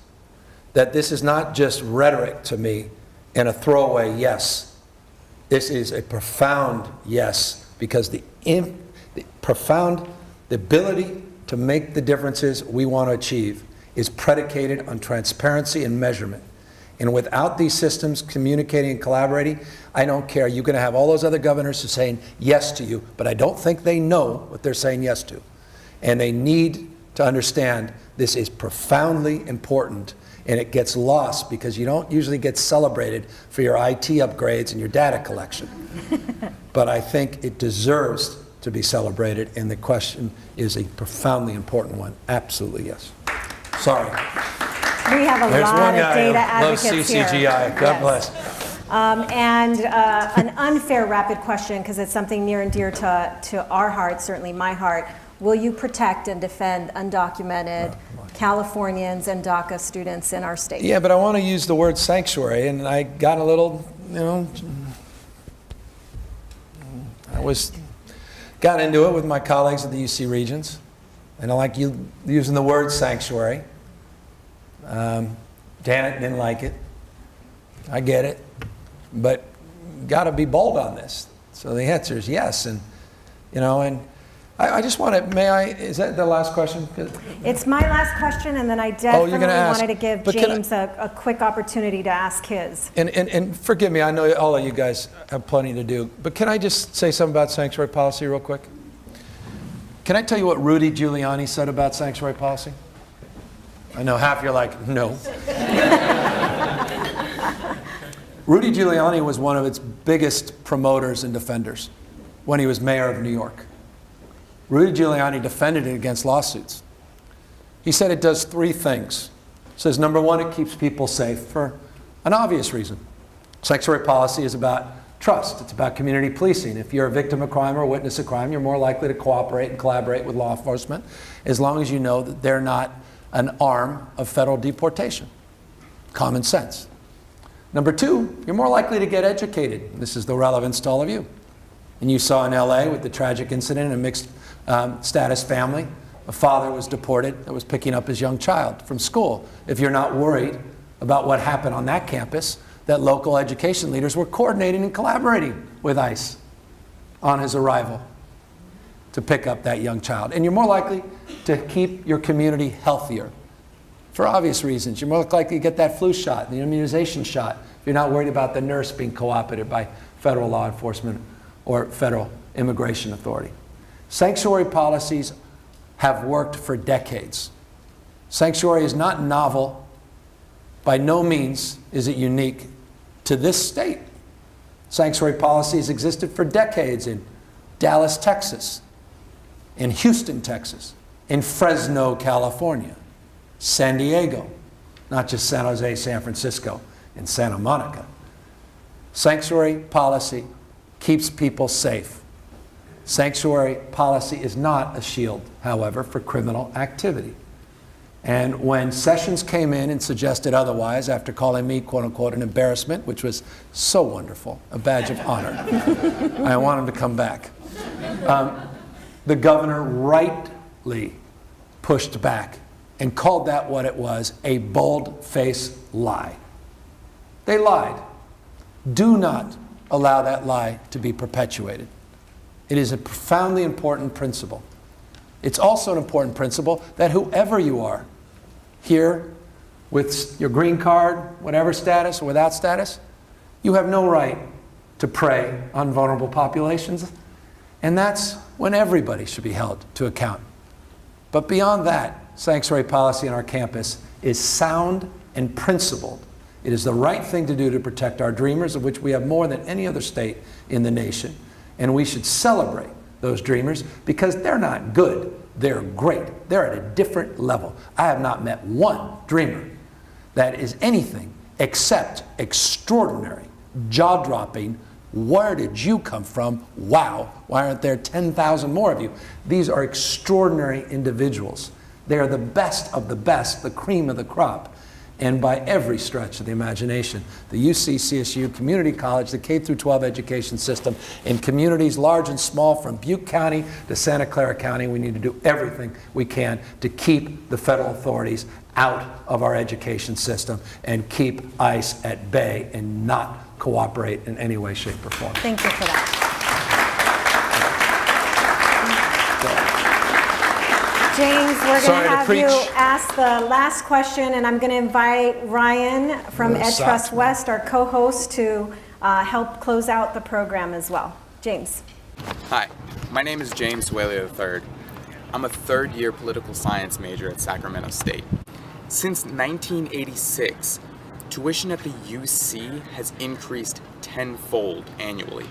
Speaker 3: that this is not just rhetoric to me and a throwaway yes. This is a profound yes, because the ability to make the differences we want to achieve is predicated on transparency and measurement. And without these systems communicating and collaborating, I don't care. You're going to have all those other governors who are saying yes to you, but I don't think they know what they're saying yes to. And they need to understand this is profoundly important, and it gets lost because you don't usually get celebrated for your IT upgrades and your data collection. But I think it deserves to be celebrated, and the question is a profoundly important one. Absolutely yes. Sorry.
Speaker 2: We have a
Speaker 3: There's
Speaker 2: lot
Speaker 3: one
Speaker 2: of
Speaker 3: guy
Speaker 2: data
Speaker 3: who loves
Speaker 2: advocates
Speaker 3: CCGI.
Speaker 2: here.
Speaker 3: God
Speaker 2: Yes.
Speaker 3: bless.
Speaker 2: And an unfair rapid question, because it's something near and dear to our hearts, certainly my heart. Will you protect and defend undocumented Californians and DACA students in our state?
Speaker 3: Yeah, but I want to use the word sanctuary, and I got a little, got into it with my colleagues at the UC Regents, and I like you using the word sanctuary. Janet didn't like it. I get it, but got to be bold on this. So the answer is yes, and I just want to, is that the last question?
Speaker 2: It's my last question, and then I
Speaker 3: you're
Speaker 2: definitely
Speaker 3: gonna ask.
Speaker 2: wanted to give
Speaker 3: But can I-
Speaker 2: James a quick opportunity to ask his.
Speaker 3: And forgive me, I know all of you guys have plenty to do, but can I just say something about sanctuary policy real quick? Can I tell you what Rudy Giuliani said about sanctuary policy? I know half of you are like, no. Rudy Giuliani was one of its biggest promoters and defenders when he was mayor of New York. Rudy Giuliani defended it against lawsuits. He said it does three things. He says, number one, it keeps people safe for an obvious reason. Sanctuary policy is about trust. It's about community policing. If you're a victim of crime or witness of crime, you're more likely to cooperate and collaborate with law enforcement as long as you know that they're not an arm of federal deportation. Common sense. Number two, you're more likely to get educated. This is the relevance to all of you. And you saw in LA with the tragic incident in a mixed status family, a father was deported that was picking up his young child from school. If you're not worried about what happened on that campus, that local education leaders were coordinating and collaborating with ICE on his arrival to pick up that young child. And you're more likely to keep your community healthier for obvious reasons. You're more likely to get that flu shot, the immunization shot, if you're not worried about the nurse being co-opted by federal law enforcement or federal immigration authority. Sanctuary policies have worked for decades. Sanctuary is not novel. By no means is it unique to this state. Sanctuary policies existed for decades in Dallas, Texas, in Houston, Texas, in Fresno, California, San Diego, not just San Jose, San Francisco, and Santa Monica. Sanctuary policy keeps people safe. Sanctuary policy is not a shield, however, for criminal activity. And when Sessions came in and suggested otherwise, after calling me, quote unquote, an embarrassment, which was so wonderful, a badge of honor, I want him to come back. The governor rightly pushed back and called that what it was, a bold-faced lie. They lied. Do not allow that lie to be perpetuated. It is a profoundly important principle. It's also an important principle that whoever you are, here with your green card, whatever status or without status, you have no right to prey on vulnerable populations. And that's when everybody should be held to account. But beyond that, sanctuary policy on our campus is sound and principled. It is the right thing to do to protect our dreamers, of which we have more than any other state in the nation. And we should celebrate those dreamers because they're not good, they're great. They're at a different level. I have not met one dreamer that is anything except extraordinary, jaw-dropping. Where did you come from? Wow, why aren't there 10,000 more of you? These are extraordinary individuals. They are the best of the best, the cream of the crop. And by every stretch of the imagination, the UC CSU Community College, the K-12 education system, in communities large and small, from Butte County to Santa Clara County, we need to do everything we can to keep the federal authorities out of our education system and keep ICE at bay and not cooperate in any way, shape, or form.
Speaker 2: Thank you for that. James, we're going to have you ask the last question, and I'm going to invite Ryan from Ed Trust West, our co-host, to help close out the program as well. James.
Speaker 5: Hi, my name is James Suelio III. I'm a third-year political science major at Sacramento State. Since 1986, tuition at the UC has increased tenfold annually.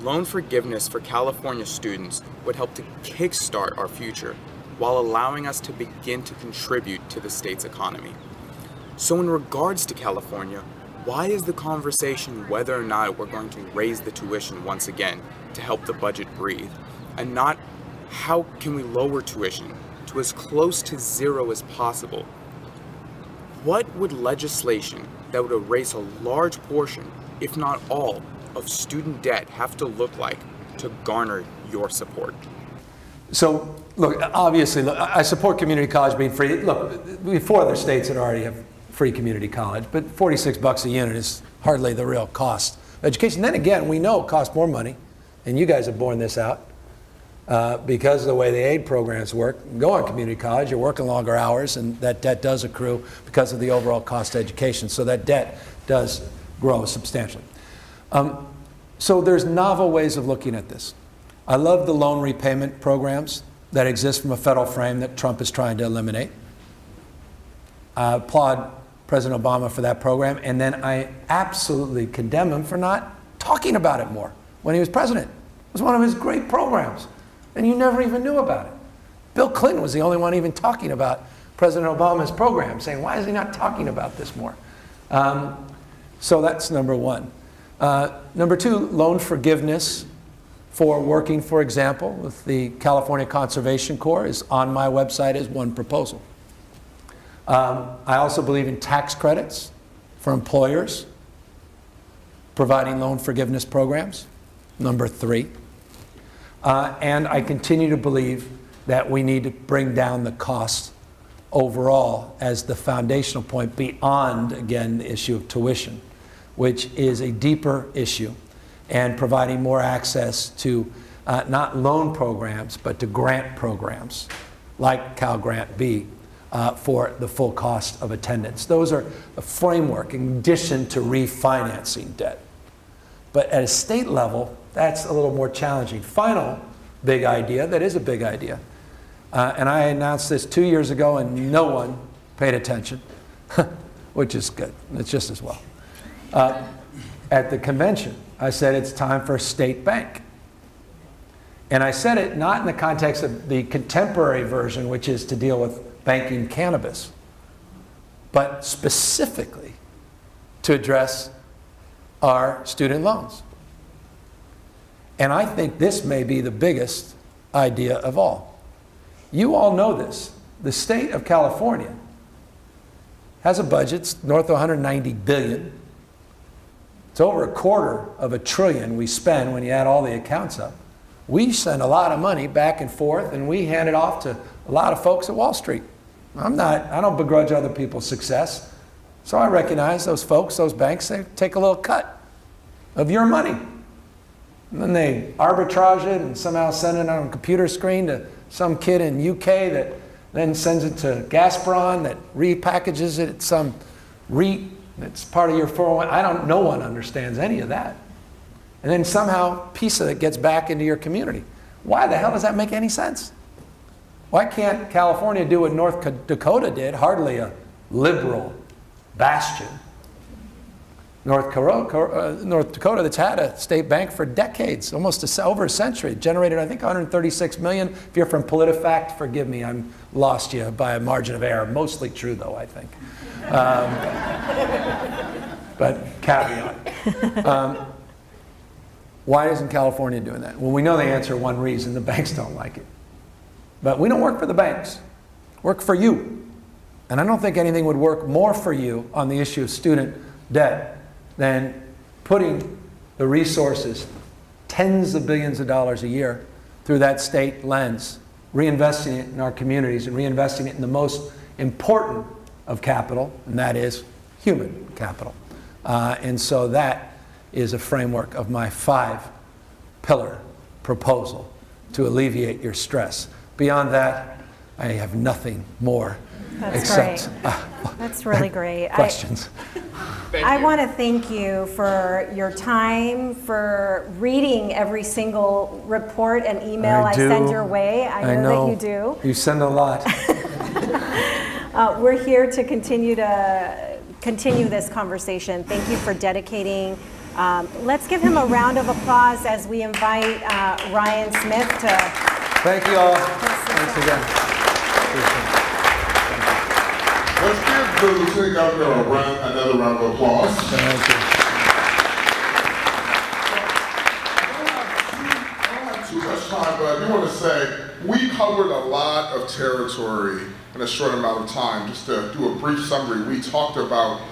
Speaker 5: Loan forgiveness for California students would help to kickstart our future while allowing us to begin to contribute to the state's economy. So in regards to California, why is the conversation whether or not we're going to raise the tuition once again to help the budget breathe, and not how can we lower tuition to as close to zero as possible? What would legislation that would erase a large portion, if not all, of student debt have to look like to garner your support?
Speaker 3: So, look, obviously, look, I support community college being free. Look, we have 4 other states that already have free community college, but $46 a unit is hardly the real cost of education. Then again, we know it costs more money, and you guys have borne this out, because of the way the aid programs work. You go on community college, you're working longer hours, and that debt does accrue because of the overall cost of education. So that debt does grow substantially. So there's novel ways of looking at this. I love the loan repayment programs that exist from a federal frame that Trump is trying to eliminate. I applaud President Obama for that program, and then I absolutely condemn him for not talking about it more when he was president. It was one of his great programs, and you never even knew about it. Bill Clinton was the only one even talking about President Obama's program, saying, why is he not talking about this more? So that's number one. Number two, loan forgiveness for working, for example, with the California Conservation Corps is on my website as one proposal. I also believe in tax credits for employers, providing loan forgiveness programs, number three. And I continue to believe that we need to bring down the cost overall as the foundational point beyond, again, the issue of tuition, which is a deeper issue, and providing more access to not loan programs, but to grant programs like Cal Grant B for the full cost of attendance. Those are a framework in addition to refinancing debt. But at a state level, that's a little more challenging. Final big idea, that is a big idea. And I announced this 2 years ago and no one paid attention, which is good. It's just as well. At the convention, I said it's time for a state bank. And I said it not in the context of the contemporary version, which is to deal with banking cannabis, but specifically to address our student loans. And I think this may be the biggest idea of all. You all know this. The state of California has a budget north of $190 billion. It's over $250 billion we spend when you add all the accounts up. We send a lot of money back and forth, and we hand it off to a lot of folks at Wall Street. I don't begrudge other people's success. So I recognize those folks, those banks, they take a little cut of your money. And then they arbitrage it and somehow send it on a computer screen to some kid in UK that then sends it to Gazprom that repackages it at some REIT that's part of your 401. No one understands any of that. And then somehow a piece of it gets back into your community. Why the hell does that make any sense? Why can't California do what North Dakota did, hardly a liberal bastion? North Dakota that's had a state bank for decades, almost over a century, generated I think $136 million. If you're from PolitiFact, forgive me, I'm lost you by a margin of error. Mostly true though, I think. But caveat. Why isn't California doing that? Well, we know the answer, one reason, the banks don't like it. But we don't work for the banks, work for you. And I don't think anything would work more for you on the issue of student debt than putting the resources, tens of billions of dollars a year, through that state lens, reinvesting it in our communities and reinvesting it in the most important of capital, and that is human capital. And so that is a framework of my 5-pillar proposal to alleviate your stress. Beyond that, I have nothing more.
Speaker 2: That's
Speaker 3: except
Speaker 2: great. That's really great.
Speaker 3: Questions.
Speaker 2: I want to thank you for your time, for reading every single report and email I send your way. I know that you do.
Speaker 3: You send a lot.
Speaker 2: We're here to continue this conversation. Thank you for dedicating. Let's give him a round of applause as we invite Ryan Smith to.
Speaker 3: Thank you all. Thanks again.
Speaker 6: Let's give the Lieutenant Governor another round of applause.
Speaker 3: Thank you.
Speaker 6: I don't have too much time, but I do want to say we covered a lot of territory in a short amount of time. Just to do a brief summary, we talked about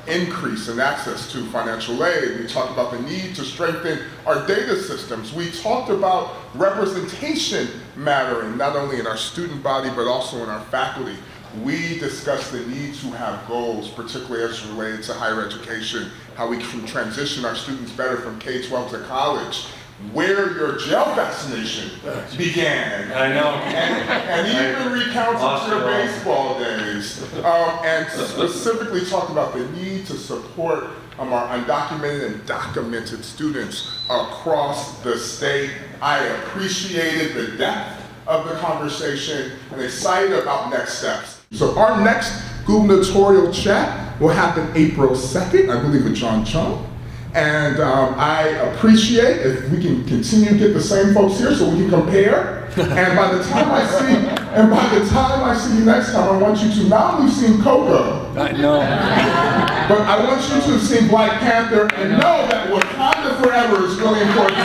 Speaker 6: increase in access to financial aid. We talked about the need to strengthen our data systems. We talked about representation mattering, not only in our student body, but also in our faculty. We discussed the need to have goals, particularly as related to higher education, how we can transition our students better from K-12 to college. where your jail vaccination began.
Speaker 7: I know.
Speaker 6: And even recounted your baseball days. And specifically talked about the need to support our undocumented and documented students across the state. I appreciated the depth of the conversation and excited about next steps. So our next gubernatorial chat will happen April 2nd, I believe, with John Chung. And I appreciate if we can continue to get the same folks here so we can compare. And by the time I see you next time, I want you to not only sing Coco,
Speaker 3: No.
Speaker 6: but I want you to sing Black Panther and know that Wakanda Forever is really important.